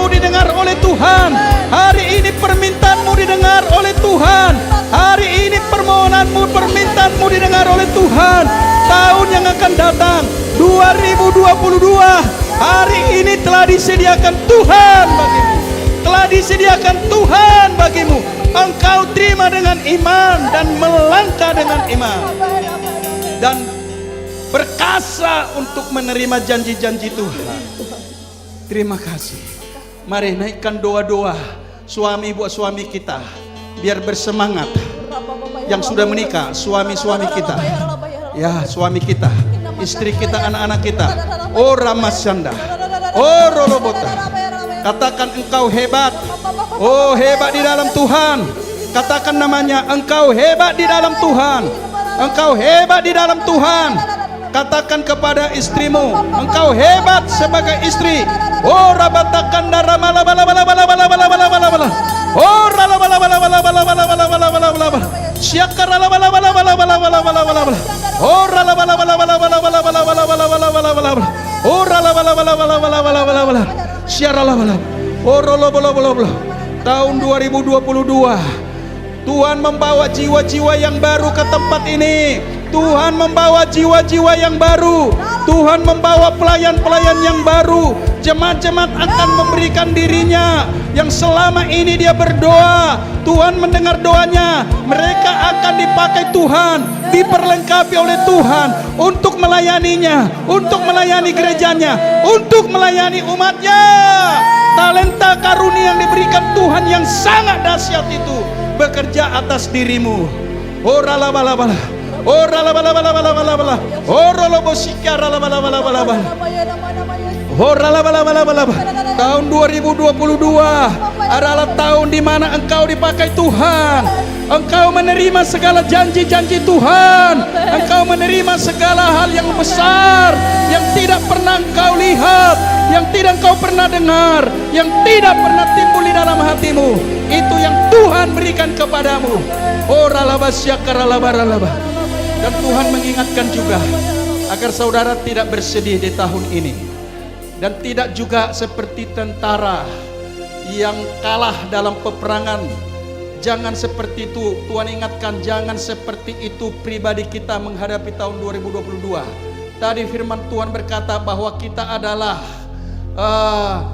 doamu didengar oleh Tuhan. Hari ini permintaanmu didengar oleh Tuhan. Hari ini permohonanmu, permintaanmu didengar oleh Tuhan. Tahun yang akan datang 2022, hari ini telah disediakan Tuhan bagimu. Telah disediakan Tuhan bagimu. Engkau terima dengan iman dan melangkah dengan iman. Dan berkasa untuk menerima janji-janji Tuhan. Terima kasih. Mari naikkan doa-doa suami buat suami kita, biar bersemangat. Yang sudah menikah, suami-suami kita, ya suami kita, istri kita, anak-anak kita. Oh Ramasyanda, oh Rolobota, katakan engkau hebat. Oh hebat di dalam Tuhan. Katakan namanya, engkau hebat di dalam Tuhan. Engkau hebat di dalam Tuhan. Katakan kepada istrimu, engkau hebat sebagai istri. Oh rabatakan daramala bala bala bala bala bala bala bala bala. Oh rala bala bala bala bala bala bala bala bala bala bala. Syakar rala bala bala bala bala bala bala bala bala. Oh rala bala bala bala bala bala bala bala bala bala bala bala bala. Oh rala bala bala bala bala bala bala bala. Syarala bala. Oh rolo bala bala bala. Tahun 2022 Tuhan membawa jiwa-jiwa yang baru ke tempat ini. Tuhan membawa jiwa-jiwa yang baru. Tuhan membawa pelayan-pelayan yang baru. Jemaat-jemaat akan memberikan dirinya yang selama ini dia berdoa. Tuhan mendengar doanya. Mereka akan dipakai Tuhan, diperlengkapi oleh Tuhan untuk melayaninya, untuk melayani gerejanya, untuk melayani umatnya. Talenta karunia yang diberikan Tuhan yang sangat dahsyat itu bekerja atas dirimu. Oh rala bala bala. Oh rala bala bala bala bala bala. Oh rolo bosika rala bala bala bala bala. Oh rala bala bala bala. Tahun 2022 adalah tahun di mana engkau dipakai Tuhan. Engkau menerima segala janji-janji Tuhan. Engkau menerima segala hal yang besar yang tidak pernah engkau lihat, yang tidak engkau pernah dengar, yang tidak pernah timbul di dalam hatimu. Itu yang Tuhan berikan kepadamu. Oh ralabasyakaralaralaba. Dan Tuhan mengingatkan juga agar saudara tidak bersedih di tahun ini, dan tidak juga seperti tentara yang kalah dalam peperangan. Jangan seperti itu. Tuhan ingatkan, jangan seperti itu pribadi kita menghadapi tahun 2022. Tadi firman Tuhan berkata bahwa kita adalah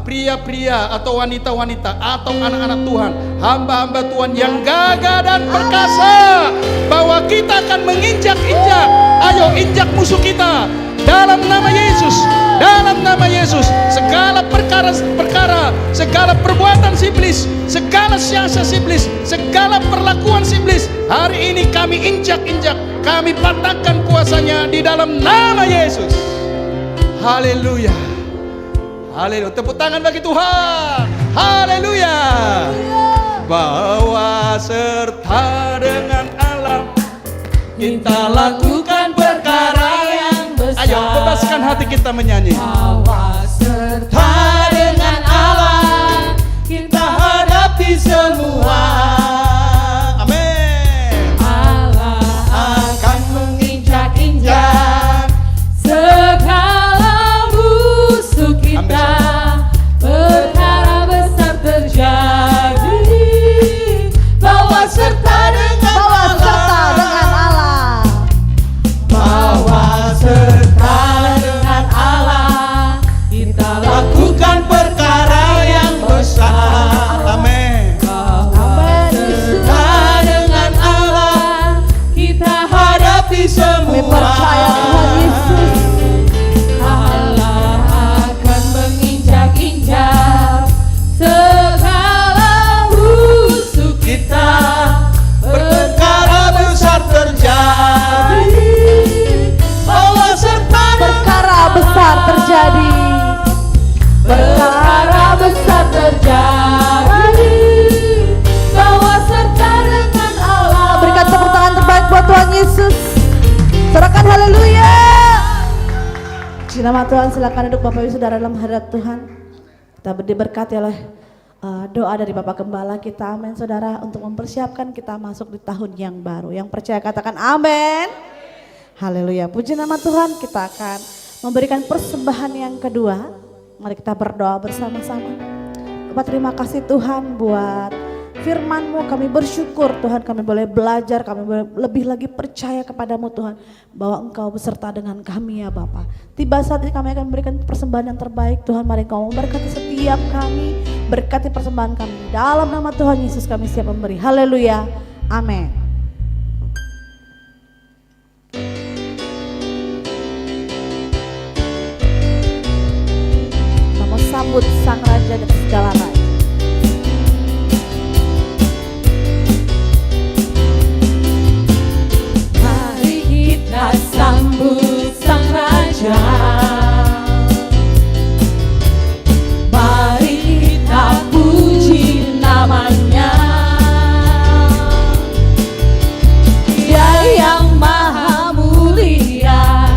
pria-pria atau wanita-wanita atau anak-anak Tuhan, hamba-hamba Tuhan yang gagah dan perkasa, bahwa kita akan menginjak-injak. Ayo injak musuh kita dalam nama Yesus. Dalam nama Yesus, segala perkara-perkara, segala perbuatan si iblis, segala siasat si iblis, segala perlakuan si iblis, hari ini kami injak-injak, kami patahkan kuasanya di dalam nama Yesus. Haleluya. Haleluya. Tepuk tangan bagi Tuhan. Haleluya. Bawa serta dengan Allah, kita lakukan perkara yang besar. Ayo bebaskan hati kita menyanyi. Bawa serta dengan Allah, kita hadapi semua. Amin. Allah akan menginjak-injak segala musuh kita. Perkara besar terjadi. Bawa serta dengan Allah. Bawa serta dengan Allah, kita lakukan perkara yang besar. Amin. Bawa serta dengan Allah, kita hadapi semua. Kami percaya Tuhan Yesus. Allah akan menginjak-injak segala musuh kita. Perkara besar terjadi. Bawa serta Perkara besar terjadi. perkara besar terjadi. Bawa serta dengan Allah. Berikan tepuk tangan terbaik buat Tuhan Yesus. Sorakan haleluya. Di nama Tuhan, silakan duduk Bapak Ibu Saudara dalam hadirat Tuhan. Kita diberkati oleh doa dari Bapak Gembala kita, amin saudara, untuk mempersiapkan kita masuk di tahun yang baru. Yang percaya katakan amin. Haleluya, puji nama Tuhan. Kita akan memberikan persembahan yang kedua. Mari kita berdoa bersama-sama. Bapak terima kasih Tuhan buat firman-Mu, kami bersyukur Tuhan kami boleh belajar, kami boleh lebih lagi percaya kepadamu Tuhan, bahwa Engkau beserta dengan kami ya Bapak. Tiba saat ini kami akan memberikan persembahan yang terbaik Tuhan, mari Engkau memberkati setiap kami, berkati persembahan kami. Dalam nama Tuhan Yesus kami siap memberi, haleluya, amin. Sambut Sang Raja dan segala raja. Mari kita sambut Sang Raja. Mari kita puji namanya. Dia yang maha mulia,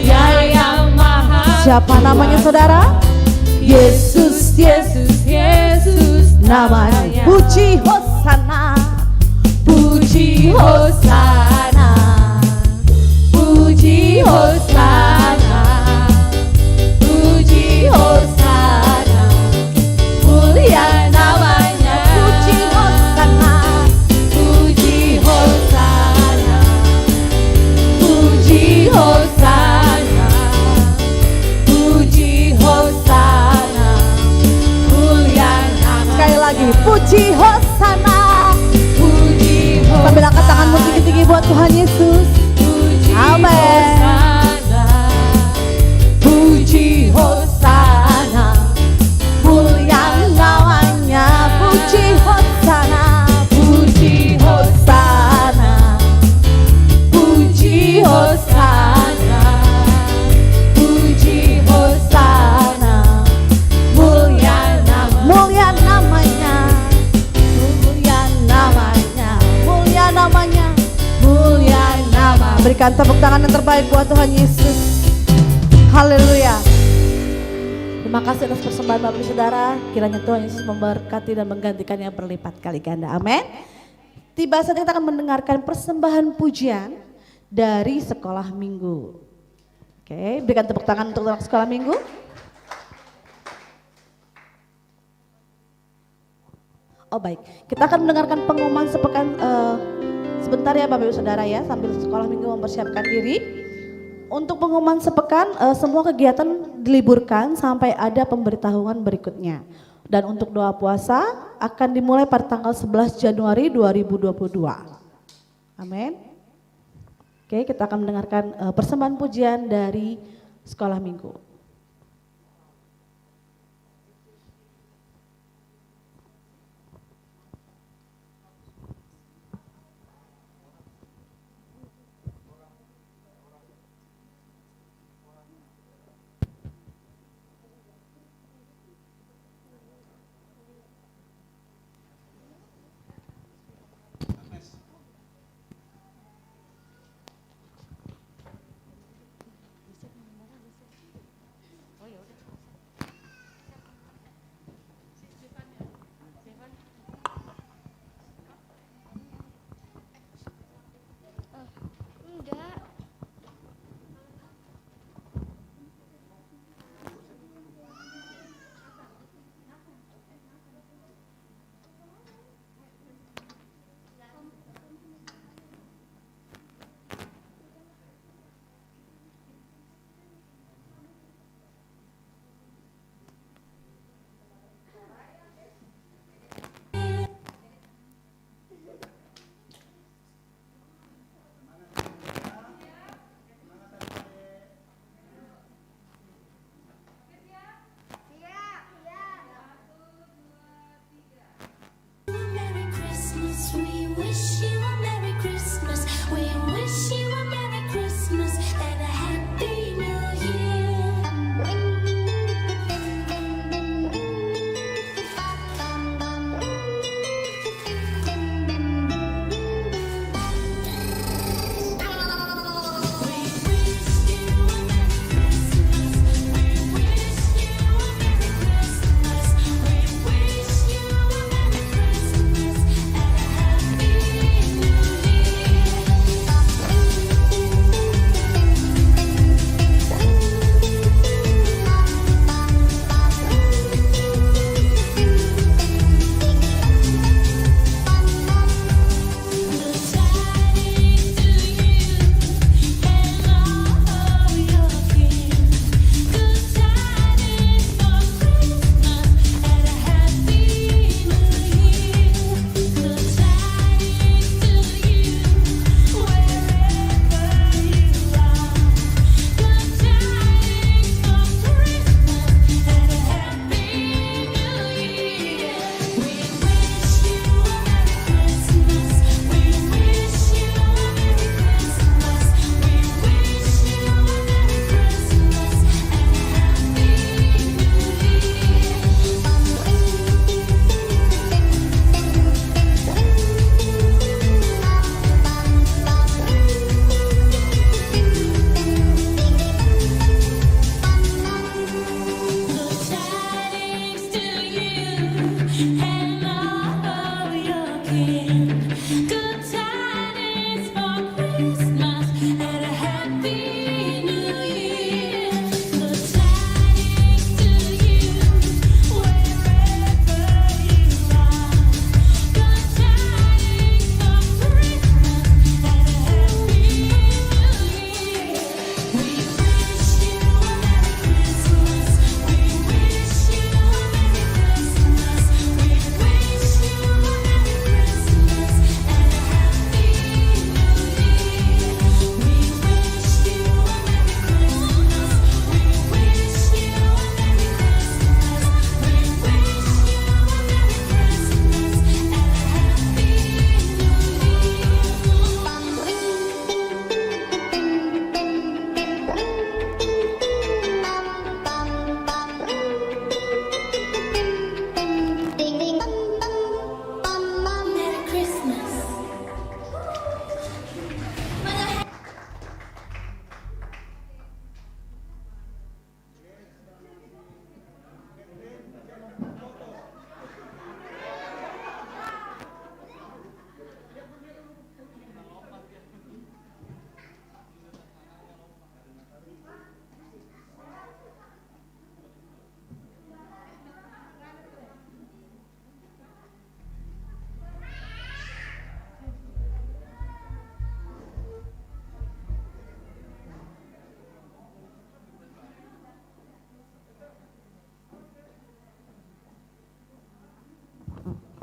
Dia yang maha. Siapa namanya saudara? Yesus, Yesus, Yesus Namanya puji Hosana, puji Hosana, puji Hosana, puji Hosana, mulia namanya. puji Hosana, puji Hosana, puji Hosana, puji Hosana, mulia namanya. sekali lagi puji Hosana. Puji Hosana, Sambil angkat tanganmu tinggi-tinggi buat Tuhan Yesus. puji Amin. Hosana, puji Hosana, mulia namanya. Puji Hosana, puji Hosana, puji Hosana, puji Hosana, mulia namanya. mulia namanya, Mulia namanya, mulia namanya. mulia nama. Berikan tepuk tangan yang terbaik buat Tuhan Yesus. Haleluya. Terima kasih atas persembahan Bapak Ibu Saudara. Kiranya Tuhan Yesus memberkati dan menggantikannya berlipat kali ganda. Amin. Tiba saatnya kita akan mendengarkan persembahan pujian dari sekolah minggu. Oke, berikan tepuk tangan untuk anak sekolah minggu. Oh baik, kita akan mendengarkan pengumuman sepekan sebentar ya Bapak Ibu Saudara ya, sambil sekolah minggu mempersiapkan diri. Untuk pengumuman sepekan semua kegiatan diliburkan sampai ada pemberitahuan berikutnya. Dan untuk doa puasa akan dimulai pada tanggal 11 Januari 2022. Amin. Oke, kita akan mendengarkan persembahan pujian dari sekolah minggu.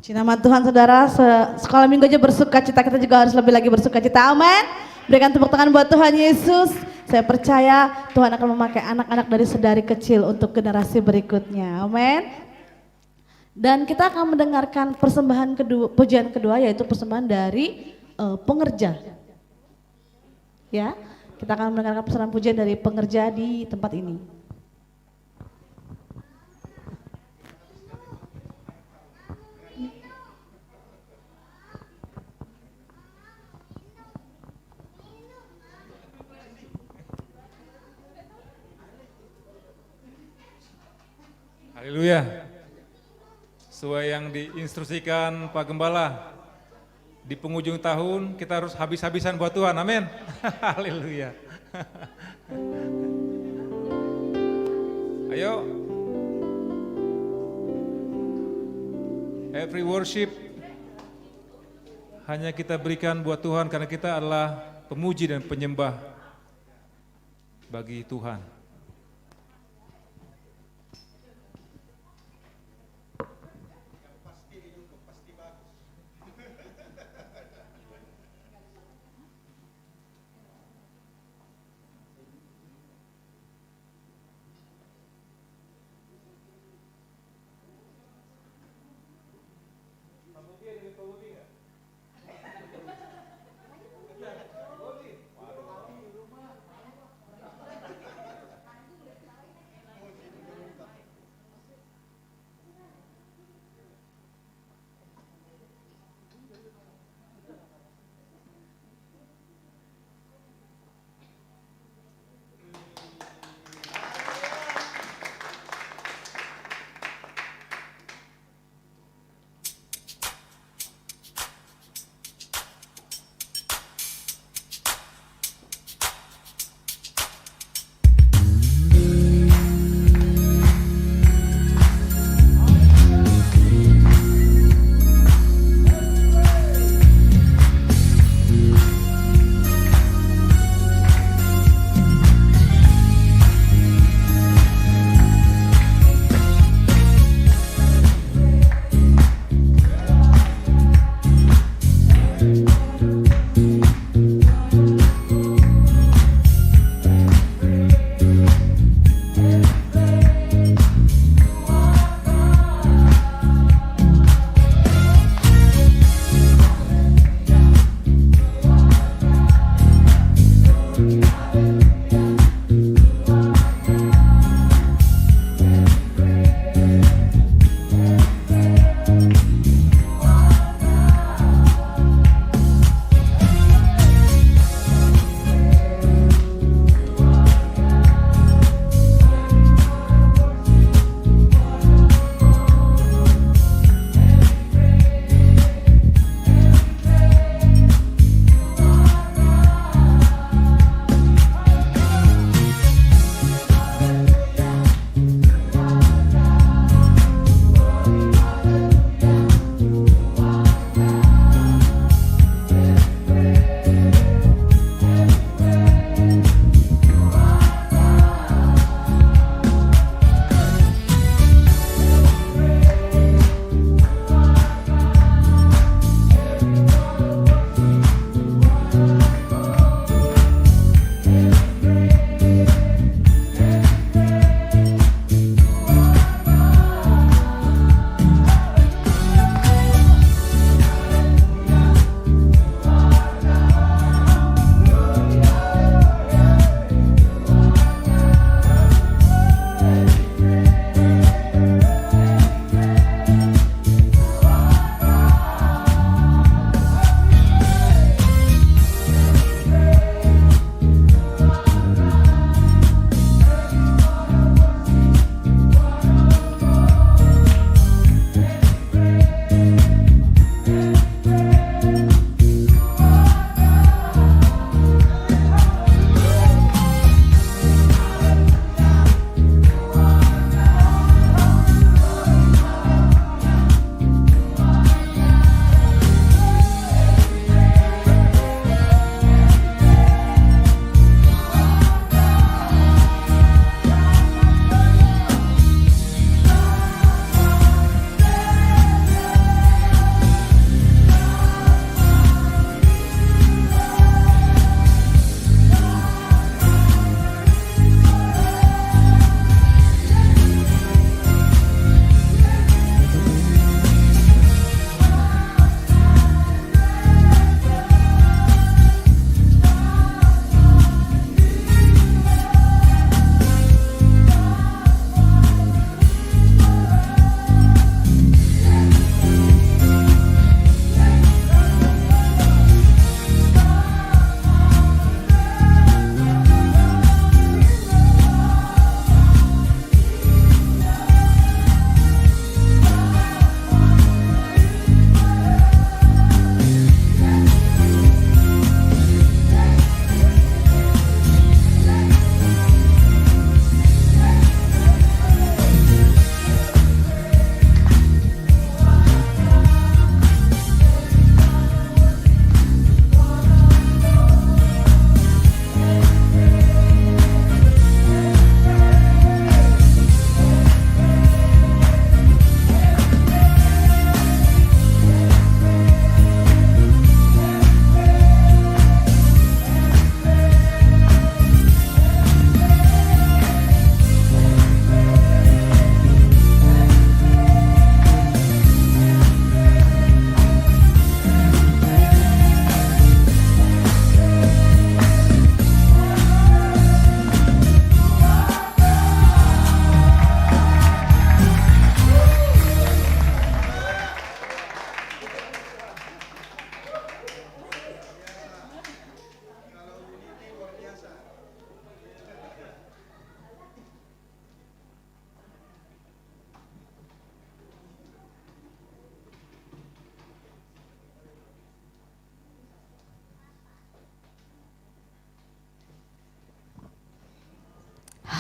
Puji nama Tuhan saudara, sekolah minggu aja bersuka cita, kita juga harus lebih lagi bersuka cita, amin. Berikan tepuk tangan buat Tuhan Yesus. Saya percaya Tuhan akan memakai anak-anak dari sedari kecil untuk generasi berikutnya, amin. Dan kita akan mendengarkan persembahan kedua, pujian kedua, yaitu persembahan dari pengerja. Ya, kita akan mendengarkan persembahan pujian dari pengerja di tempat ini. Haleluya. Sesuai yang diinstruksikan Pak Gembala, di penghujung tahun kita harus habis-habisan buat Tuhan, amin. Haleluya. Ayo. Every worship hanya kita berikan buat Tuhan karena kita adalah pemuji dan penyembah bagi Tuhan.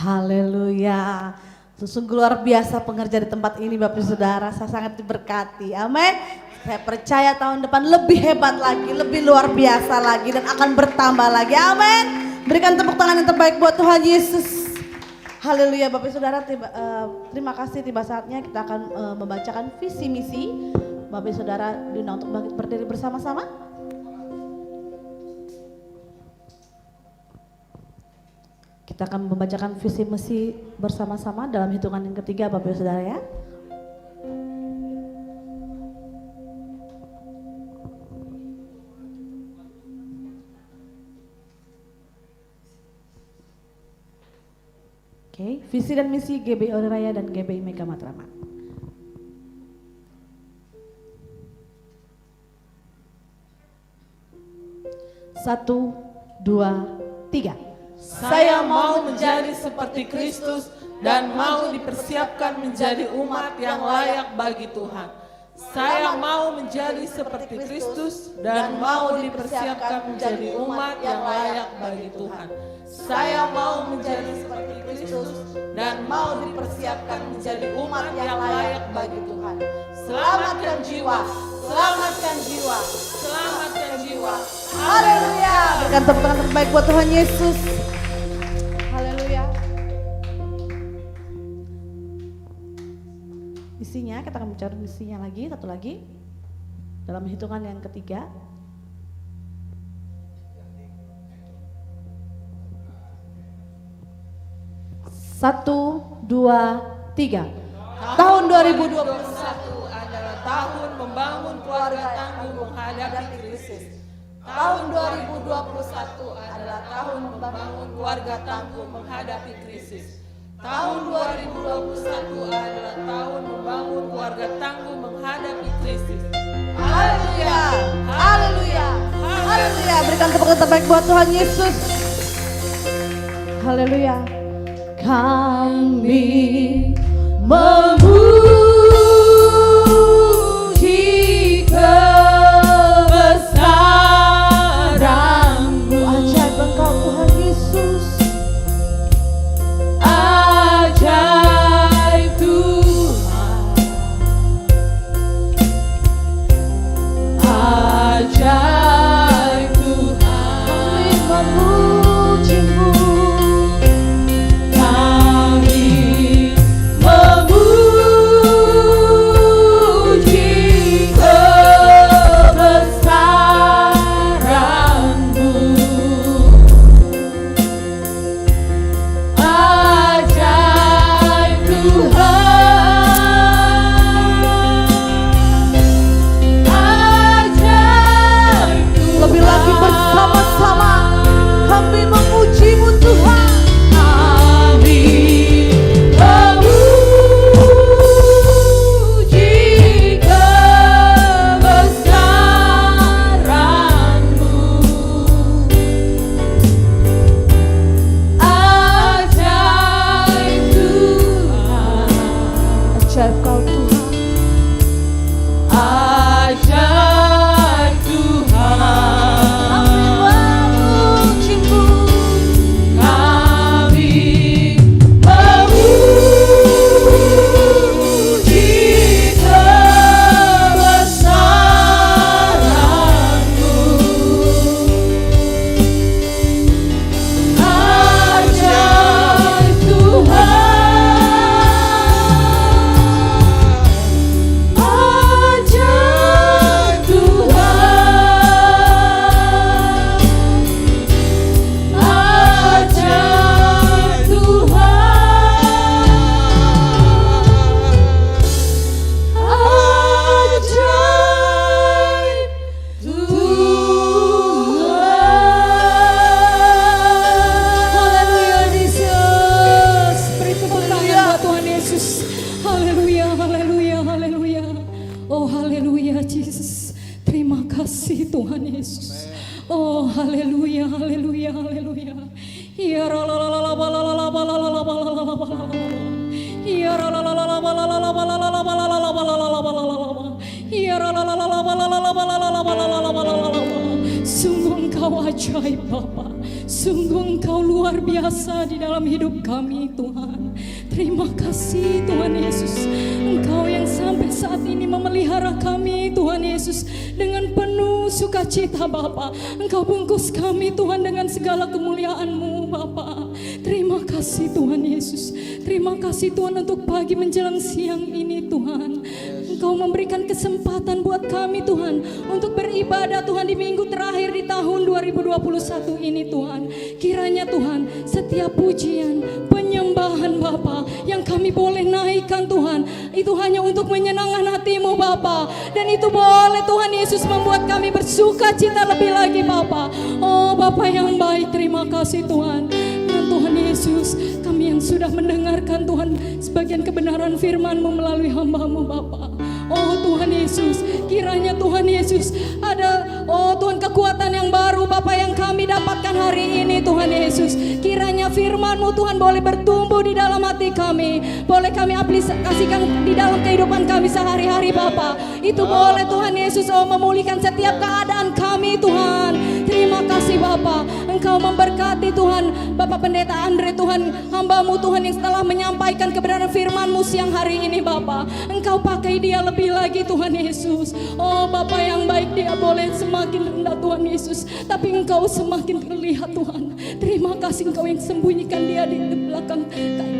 Haleluya. Sungguh luar biasa pengerja di tempat ini Bapak Ibu Saudara, saya sangat diberkati. Amin. Saya percaya tahun depan lebih hebat lagi, lebih luar biasa lagi dan akan bertambah lagi. Amin. Berikan tepuk tangan yang terbaik buat Tuhan Yesus. Haleluya Bapak Ibu Saudara, terima kasih, tiba saatnya kita akan membacakan visi misi. Bapak Ibu Saudara diundang untuk bangkit berdiri bersama-sama. Kita akan membacakan visi misi bersama-sama dalam hitungan yang ketiga Bapak Ibu Saudara ya. Oke, visi dan misi GBI Ori Raya dan GBI Mega Matraman. Satu, dua, tiga. Saya mau menjadi seperti Kristus dan mau dipersiapkan menjadi umat yang layak bagi Tuhan. Saya mau menjadi seperti Kristus dan mau dipersiapkan menjadi umat yang layak bagi Tuhan. Saya mau menjadi seperti Kristus dan mau dipersiapkan menjadi umat yang layak bagi Tuhan. Selamatkan jiwa, selamatkan jiwa, selamatkan jiwa. Haleluya. Berikan tepuk tangan terbaik buat Tuhan Yesus. Haleluya. Misinya, kita akan bicara misinya lagi, satu lagi. Dalam hitungan yang ketiga. Satu, dua, tiga. Tahun 2021 adalah tahun membangun keluarga tangguh menghadapi krisis. Tahun 2021 adalah tahun membangun keluarga tangguh menghadapi krisis. Tahun 2021 adalah tahun membangun keluarga tangguh menghadapi krisis. Haleluya. Haleluya. Haleluya. Berikan tepuk tangan terbaik buat Tuhan Yesus. Haleluya. Kami memuji kebesaran-Mu. Ajaib Engkau Tuhan Yesus. Ajaib Tuhan. Ajaib Tuhan. Kami memuji-Mu. Sungguh Engkau ajaib Bapa, Sungguh Engkau luar biasa di dalam hidup kami Tuhan. Terima kasih Tuhan Yesus. Engkau yang sampai saat ini memelihara kami Tuhan Yesus dengan penuh sukacita Bapa. Engkau bungkus kami Tuhan dengan segala kemuliaan-Mu Bapa. Terima kasih Tuhan Yesus. Terima kasih Tuhan untuk pagi menjelang siang ini Tuhan. Engkau memberikan kesempatan buat kami Tuhan untuk beribadah Tuhan di minggu terakhir di tahun 2021 ini Tuhan. Kiranya Tuhan setiap pujian, penyembahan Bapa yang kami boleh naikkan Tuhan, itu hanya untuk menyenangkan hati-Mu Bapa. Dan itu boleh Tuhan Yesus membuat kami bersuka cita lebih lagi Bapa. Oh Bapa yang baik, terima kasih Tuhan. Dan Tuhan Yesus, kami yang sudah mendengarkan Tuhan sebagian kebenaran firman-Mu melalui hamba-Mu Bapa. Oh Tuhan Yesus, kiranya Tuhan Yesus ada Tuhan kekuatan yang baru Bapa yang kami dapatkan hari ini Tuhan Yesus. Kiranya firman-Mu Tuhan boleh bertumbuh di dalam hati kami, boleh kami aplikasikan di dalam kehidupan kami sehari-hari Bapa. Itu boleh Tuhan Yesus memulihkan setiap keadaan kami Tuhan. Terima kasih Bapa, Engkau memberkati Tuhan Bapak Pendeta Andre Tuhan, hamba-Mu Tuhan yang setelah menyampaikan kebenaran firman-Mu siang hari ini Bapa. Engkau pakai dia lebih lagi Tuhan Yesus. Oh Bapa yang baik, dia boleh semakin rendah Tuhan Yesus, tapi Engkau semakin terlihat Tuhan. Terima kasih Engkau yang sembunyikan dia di belakang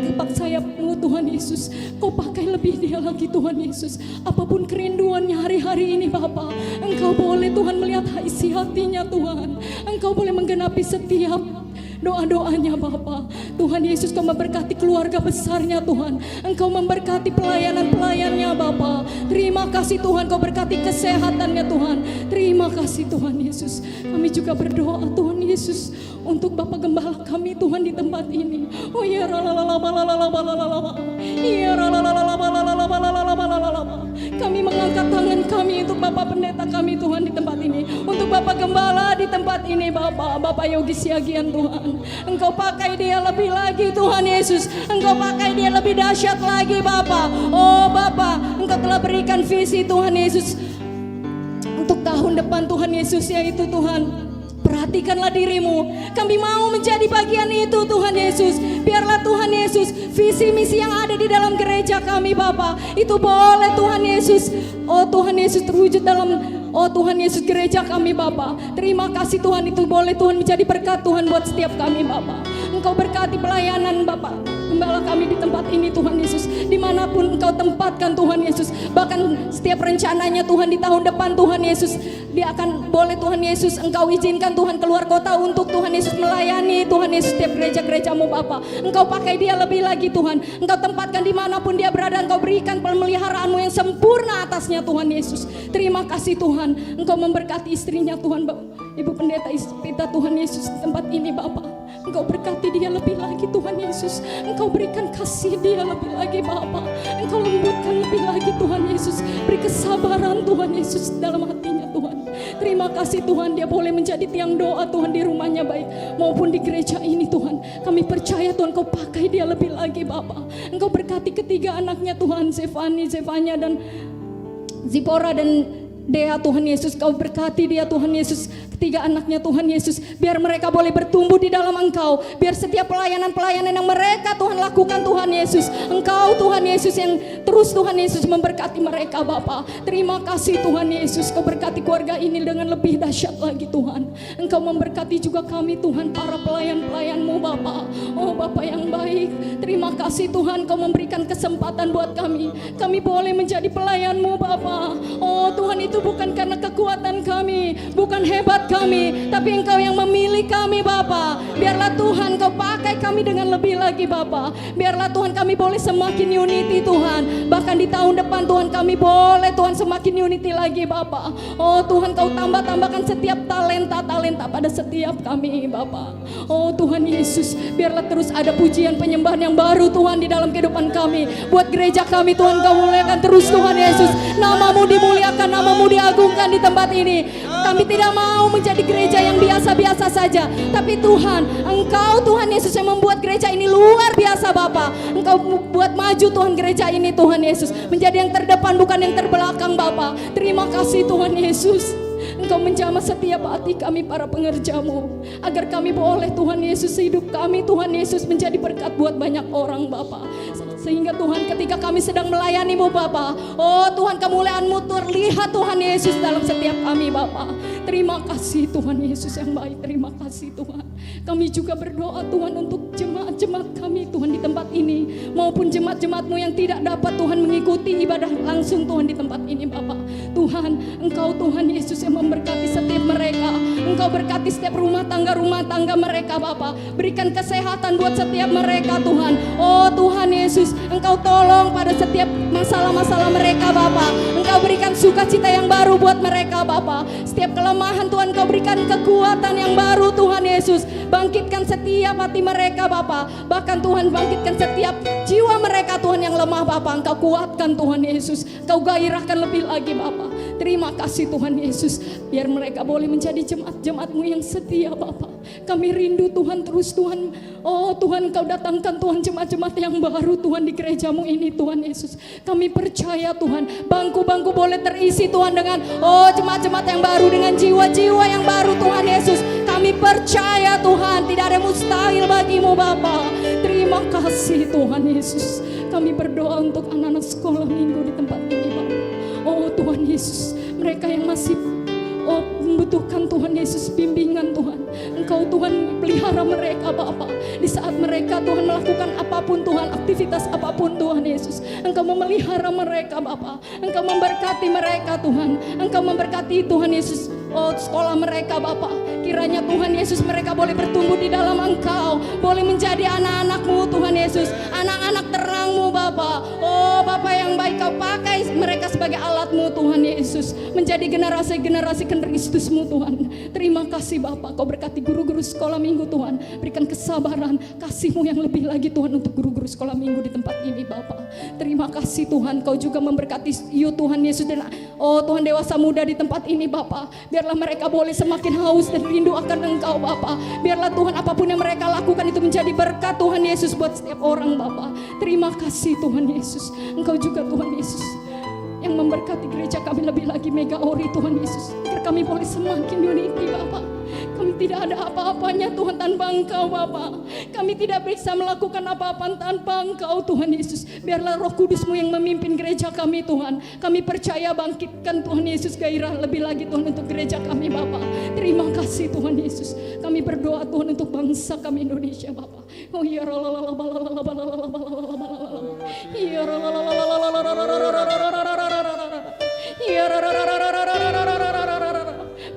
kepak sayap-Mu Tuhan Yesus. Kau pakai lebih dia lagi Tuhan Yesus. Apapun kerinduannya hari-hari ini Bapa, Engkau boleh Tuhan melihat isi hatinya Tuhan. Engkau boleh menggenapi setiap doa-doanya Bapa. Tuhan Yesus, Kau memberkati keluarga besarnya Tuhan. Engkau memberkati pelayanan-pelayannya Bapa. Terima kasih Tuhan, Kau berkati kesehatannya Tuhan. Terima kasih Tuhan Yesus. Kami juga berdoa Tuhan Yesus untuk Bapak Gembala kami Tuhan di tempat ini. Oh ya kami mengangkat tangan kami untuk Bapak Pendeta kami Tuhan di tempat ini, untuk Bapak Gembala di tempat ini Bapak Yogi Siagian Tuhan. Engkau pakai dia lebih lagi Tuhan Yesus. Engkau pakai dia lebih dahsyat lagi Bapa. Oh Bapa, Engkau telah berikan visi Tuhan Yesus untuk tahun depan Tuhan Yesus, yaitu Tuhan, perhatikanlah dirimu. Kami mau menjadi bagian itu Tuhan Yesus. Biarlah Tuhan Yesus visi misi yang ada di dalam gereja kami Bapa, itu boleh Tuhan Yesus, oh Tuhan Yesus, terwujud dalam Tuhan Yesus gereja kami Bapa. Terima kasih Tuhan, itu boleh Tuhan menjadi berkat Tuhan buat setiap kami Bapa. Engkau berkati pelayanan Bapa Gembala kami di tempat ini Tuhan Yesus, dimanapun Engkau tempatkan Tuhan Yesus. Bahkan setiap rencananya Tuhan di tahun depan Tuhan Yesus, dia akan boleh Tuhan Yesus Engkau izinkan Tuhan keluar kota untuk Tuhan Yesus melayani Tuhan Yesus setiap gereja-gerejamu Bapa. Engkau pakai dia lebih lagi Tuhan. Engkau tempatkan dimanapun dia berada. Engkau berikan pemeliharaanmu yang sempurna atasnya Tuhan Yesus. Terima kasih Tuhan. Engkau memberkati istrinya Tuhan, Ibu Pendeta Ispita Tuhan Yesus di tempat ini Bapa. Engkau berkati dia lebih lagi Tuhan Yesus. Engkau berikan kasih dia lebih lagi Bapa. Engkau lembutkan lebih lagi Tuhan Yesus. Beri kesabaran Tuhan Yesus dalam hatinya Tuhan. Terima kasih Tuhan, dia boleh menjadi tiang doa Tuhan di rumahnya baik maupun di gereja ini Tuhan. Kami percaya Tuhan, Kau pakai dia lebih lagi Bapa. Engkau berkati ketiga anaknya Tuhan, Zefanya dan Zipora dan Dea Tuhan Yesus. Kau berkati dia Tuhan Yesus, ketiga anaknya Tuhan Yesus. Biar mereka boleh bertumbuh di dalam Engkau. Biar setiap pelayanan-pelayanan yang mereka Tuhan lakukan Tuhan Yesus, Engkau Tuhan Yesus yang terus Tuhan Yesus memberkati mereka Bapa. Terima kasih Tuhan Yesus, Kau berkati keluarga ini dengan lebih dahsyat lagi Tuhan. Engkau memberkati juga kami Tuhan, para pelayan-pelayan-Mu Bapa. Oh Bapa yang baik, terima kasih Tuhan, Kau memberikan kesempatan buat kami. Kami boleh menjadi pelayan-Mu Bapa. Oh Tuhan, itu bukan karena kekuatan kami, bukan hebat kami, tapi Engkau yang memilih kami Bapa. Biarlah Tuhan Kau pakai kami dengan lebih lagi Bapa. Biarlah Tuhan kami boleh semakin unity Tuhan. Bahkan di tahun depan Tuhan kami boleh Tuhan semakin unity lagi Bapa. Oh Tuhan, Kau tambahkan setiap talenta-talenta pada setiap kami Bapa. Oh Tuhan Yesus, biarlah terus ada pujian penyembahan yang baru Tuhan di dalam kehidupan kami. Buat gereja kami Tuhan, Kau muliakan terus Tuhan Yesus. Nama-Mu dimuliakan, Nama-Mu diagungkan di tempat ini. Kami tidak mau menjadi gereja yang biasa-biasa saja, tapi Tuhan, Engkau Tuhan Yesus yang membuat gereja ini luar biasa Bapa. Engkau buat maju Tuhan gereja ini Tuhan Yesus, menjadi yang terdepan bukan yang terbelakang Bapa. Terima kasih Tuhan Yesus. Engkau menjamah setiap hati kami para pengerja-Mu, agar kami boleh Tuhan Yesus hidup kami Tuhan Yesus menjadi berkat buat banyak orang Bapa. Sehingga Tuhan ketika kami sedang melayani-Mu Bapa, oh Tuhan kemuliaan-Mu terlihat Tuhan Yesus dalam setiap kami Bapa. Terima kasih Tuhan Yesus yang baik, terima kasih Tuhan. Kami juga berdoa Tuhan untuk jemaat-jemaat kami Tuhan di tempat ini, maupun jemaat-jemaat-Mu yang tidak dapat Tuhan mengikuti ibadah langsung Tuhan di tempat ini Bapa. Tuhan, Engkau Tuhan Yesus yang memberkati setiap mereka. Engkau berkati setiap rumah tangga mereka Bapa. Berikan kesehatan buat setiap mereka Tuhan. Oh Tuhan Yesus, Engkau tolong pada setiap masalah-masalah mereka Bapa. Engkau berikan sukacita yang baru buat mereka Bapa. Setiap kelemahan Tuhan Engkau berikan kekuatan yang baru Tuhan Yesus. Bangkitkan setiap hati mereka Bapa. Bahkan Tuhan bangkitkan setiap jiwa mereka Tuhan yang lemah Bapa. Engkau kuatkan Tuhan Yesus. Engkau gairahkan lebih lagi Bapa. Terima kasih Tuhan Yesus. Biar mereka boleh menjadi jemaat-jemaat-Mu yang setia Bapa. Kami rindu Tuhan terus Tuhan. Oh Tuhan Engkau datangkan Tuhan jemaat-jemaat yang baru Tuhan di gereja-Mu ini Tuhan Yesus. Kami percaya Tuhan bangku-bangku boleh terisi Tuhan dengan jemaat-jemaat yang baru, dengan jiwa-jiwa yang baru Tuhan Yesus. Kami percaya Tuhan tidak ada mustahil bagi-Mu Bapa. Terima kasih Tuhan Yesus. Kami berdoa untuk anak-anak sekolah minggu di tempat ini Bapa. Oh Tuhan Yesus, mereka yang masih membutuhkan Tuhan Yesus bimbingan Tuhan. Engkau Tuhan pelihara mereka Bapa. Di saat mereka Tuhan melakukan apapun Tuhan, aktivitas apapun Tuhan Yesus, Engkau memelihara mereka Bapa. Engkau memberkati mereka Tuhan. Engkau memberkati Tuhan Yesus sekolah mereka Bapa. Kiranya Tuhan Yesus mereka boleh bertumbuh di dalam Engkau, boleh menjadi anak-anak-Mu Tuhan Yesus, anak-anak terang-Mu Bapa. Oh Bapa yang baik, Kau pakai mereka sebagai alat-Mu Tuhan Yesus, menjadi generasi-generasi Kristus-Mu Tuhan. Terima kasih Bapa. Kau berkati guru-guru sekolah minggu Tuhan. Berikan kesabaran, kasih-Mu yang lebih lagi Tuhan untuk guru-guru sekolah minggu di tempat ini Bapa. Terima kasih Tuhan. Kau juga memberkati Tuhan Yesus dan Tuhan dewasa muda di tempat ini Bapa. Biarlah mereka boleh semakin haus dan rindu akan Engkau Bapa. Biarlah Tuhan apapun yang mereka lakukan itu menjadi berkat Tuhan Yesus buat setiap orang Bapa. Terima kasih Tuhan Yesus. Engkau juga Tuhan Yesus yang memberkati gereja kami lebih lagi Mega Ori Tuhan Yesus, agar kami boleh semakin unity Bapa. Kami tidak ada apa-apanya Tuhan tanpa Engkau Bapa. Kami tidak bisa melakukan apa-apa tanpa Engkau Tuhan Yesus. Biarlah Roh Kudus-Mu yang memimpin gereja kami Tuhan. Kami percaya bangkitkan Tuhan Yesus gairah lebih lagi Tuhan untuk gereja kami Bapa. Terima kasih Tuhan Yesus. Kami berdoa Tuhan untuk bangsa kami Indonesia Bapa. Oh ya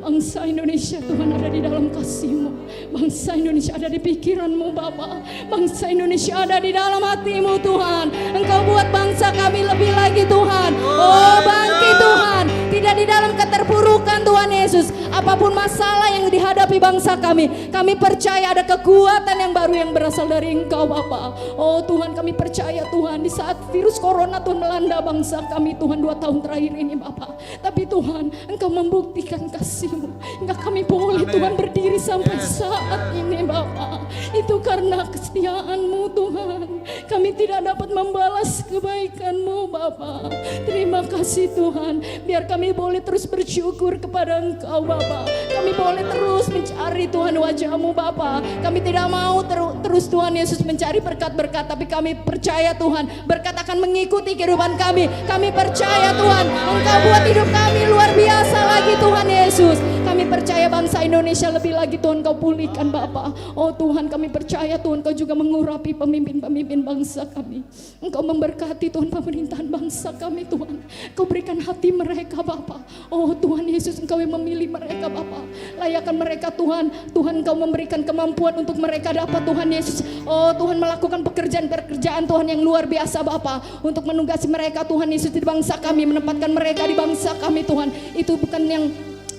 bangsa Indonesia Tuhan ada di dalam kasih-Mu. Bangsa Indonesia ada di pikiran-Mu Bapa. Bangsa Indonesia ada di dalam hati-Mu Tuhan. Engkau buat bangsa kami lebih lagi Tuhan. Oh bangkit Tuhan. Tidak di dalam keterpurukan Tuhan Yesus. Apapun masalah yang dihadapi bangsa kami, kami percaya ada kekuatan yang baru yang berasal dari Engkau Bapa. Oh Tuhan, kami percaya Tuhan, di saat virus corona Tuhan melanda bangsa kami Tuhan 2 tahun terakhir ini Bapa. Tapi Tuhan, Engkau membuktikan kasih-Mu hingga kami boleh Tuhan berdiri sampai saat ini Bapa. Itu karena kesetiaan-Mu Tuhan. Kami tidak dapat membalas kebaikan-Mu Bapa. Terima kasih Tuhan. Biar kami boleh terus bersyukur kepada Engkau Bapa. Kami boleh terus mencari Tuhan wajah-Mu Bapa. Kami tidak mau terus Tuhan Yesus mencari berkat-berkat, tapi kami percaya Tuhan berkat akan mengikuti kehidupan kami. Kami percaya Tuhan Engkau buat hidup kami luar biasa lagi Tuhan Yesus. Kami percaya bangsa Indonesia lebih lagi Tuhan Kau pulihkan Bapa. Oh Tuhan, kami percaya Tuhan Kau juga mengurapi pemimpin-pemimpin bangsa kami. Engkau memberkati Tuhan pemerintahan bangsa kami Tuhan. Kau berikan hati mereka Bapa. Oh Tuhan Yesus, Engkau yang memilih mereka Bapa. Layakan mereka Tuhan. Tuhan Engkau memberikan kemampuan untuk mereka dapat Tuhan Yesus. Oh Tuhan, melakukan pekerjaan-pekerjaan Tuhan yang luar biasa Bapa. Untuk menugasi mereka Tuhan Yesus di bangsa kami. Menempatkan mereka di bangsa kami Tuhan. Itu bukan yang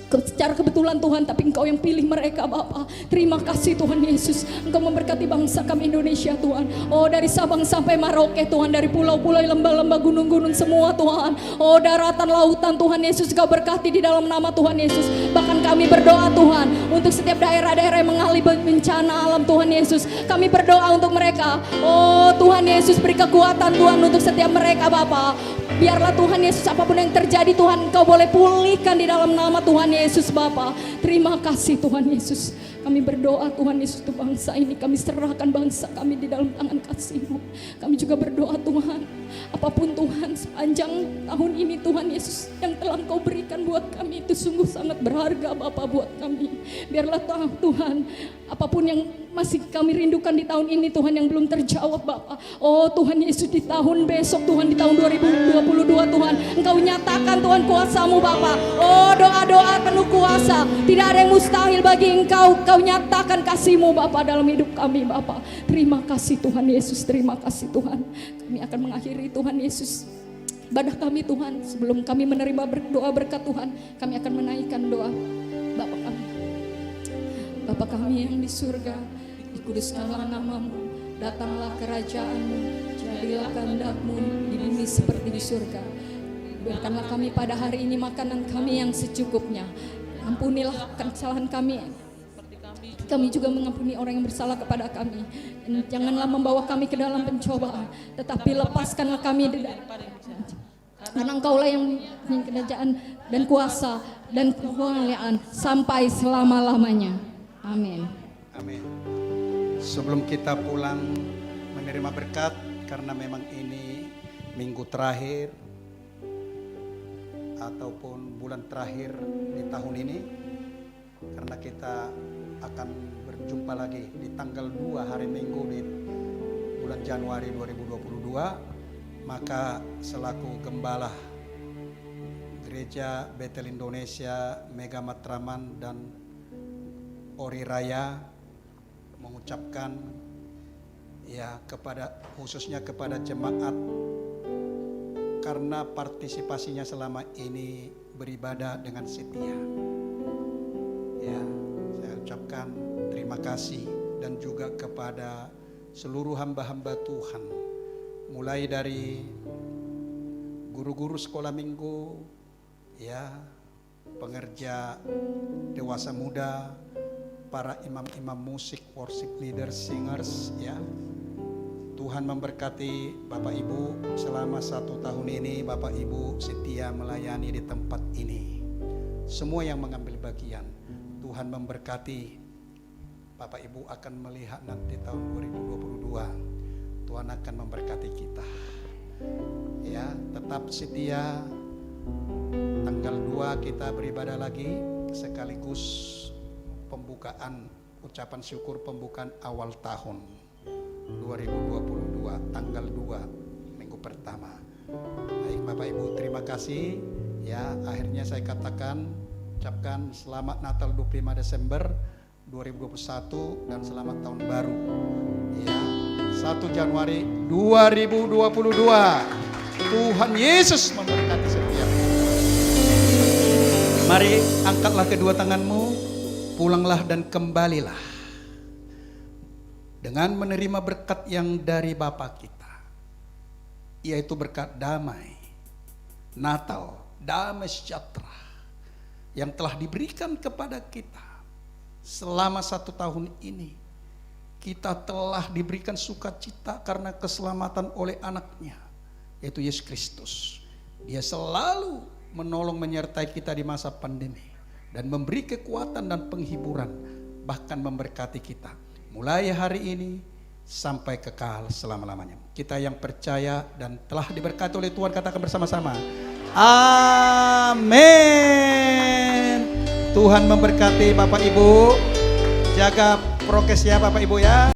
secara kebetulan Tuhan, tapi Engkau yang pilih mereka Bapa. Terima kasih Tuhan Yesus. Engkau memberkati bangsa kami Indonesia Tuhan. Oh dari Sabang sampai Merauke Tuhan, dari pulau-pulau, lembah-lembah, gunung-gunung semua Tuhan. Oh daratan, lautan Tuhan Yesus Engkau berkati di dalam nama Tuhan Yesus. Bahkan kami berdoa Tuhan untuk setiap daerah-daerah yang mengalami bencana alam Tuhan Yesus. Kami berdoa untuk mereka. Oh Tuhan Yesus, beri kekuatan Tuhan untuk setiap mereka Bapa. Biarlah Tuhan Yesus apapun yang terjadi Tuhan Engkau boleh pulihkan di dalam nama Tuhan Yesus Bapa. Terima kasih Tuhan Yesus. Kami berdoa Tuhan Yesus untuk bangsa ini. Kami serahkan bangsa kami di dalam tangan kasih-Mu. Kami juga berdoa Tuhan, apapun Tuhan sepanjang tahun ini Tuhan Yesus yang telah Engkau berikan buat kami itu sungguh sangat berharga Bapa buat kami. Biarlah Tuhan, apapun yang masih kami rindukan di tahun ini Tuhan yang belum terjawab Bapa. Oh Tuhan Yesus, di tahun besok Tuhan, di tahun 2022 Tuhan, Engkau nyatakan Tuhan kuasa-Mu Bapa. Oh doa-doa penuh kuasa, tidak ada yang mustahil bagi Engkau. Kau nyatakan kasih-Mu Bapa dalam hidup kami Bapa. Terima kasih Tuhan Yesus, terima kasih Tuhan. Kami akan mengakhiri Tuhan Yesus ibadah kami Tuhan. Sebelum kami menerima doa berkat Tuhan, kami akan menaikkan doa Bapa kami. Bapa kami yang di surga, dikuduskanlah nama-Mu, datanglah kerajaan-Mu, jadilah kehendak-Mu di bumi seperti di surga. Berikanlah kami pada hari ini makanan kami yang secukupnya. Ampunilah kesalahan kami, kami juga mengampuni orang yang bersalah kepada kami. Dan janganlah membawa kami ke dalam pencobaan, tetapi lepaskanlah kami karena Engkaulah yang punya kerajaan dan kuasa dan kemuliaan sampai selama-lamanya. Amin. Amin. Sebelum kita pulang menerima berkat, karena memang ini minggu terakhir ataupun bulan terakhir di tahun ini, karena kita akan berjumpa lagi di tanggal 2 hari Minggu di bulan Januari 2022, maka selaku gembala Gereja Betel Indonesia Mega Matraman dan Ori Raya mengucapkan ya kepada khususnya kepada jemaat, karena partisipasinya selama ini beribadah dengan setia. Ya, saya ucapkan terima kasih, dan juga kepada seluruh hamba-hamba Tuhan, mulai dari guru-guru sekolah minggu, ya, pengerja dewasa muda, para imam-imam musik, worship leader, singers, ya. Tuhan memberkati Bapak Ibu selama 1 tahun ini. Bapak Ibu setia melayani di tempat ini. Semua yang mengambil bagian, Tuhan memberkati. Bapak Ibu akan melihat nanti tahun 2022 Tuhan akan memberkati kita. Ya, tetap setia. Tanggal 2 kita beribadah lagi, sekaligus pembukaan, ucapan syukur pembukaan awal tahun 2022, tanggal 2 minggu pertama. Baik Bapak Ibu, terima kasih. Ya, akhirnya saya ucapkan selamat Natal 25 Desember 2021 dan selamat tahun baru. Ya, 1 Januari 2022. Tuhan Yesus memberkati setiap kita. Mari angkatlah kedua tanganmu, pulanglah dan kembalilah dengan menerima berkat yang dari Bapa kita, yaitu berkat damai Natal, damai sejahtera yang telah diberikan kepada kita selama 1 tahun ini. Kita telah diberikan sukacita karena keselamatan oleh anaknya, yaitu Yesus Kristus. Dia selalu menolong menyertai kita di masa pandemi dan memberi kekuatan dan penghiburan, bahkan memberkati kita mulai hari ini sampai kekal selama-lamanya. Kita yang percaya dan telah diberkati oleh Tuhan, katakan bersama-sama, amin. Tuhan memberkati Bapak Ibu. Jaga prokes ya Bapak Ibu ya.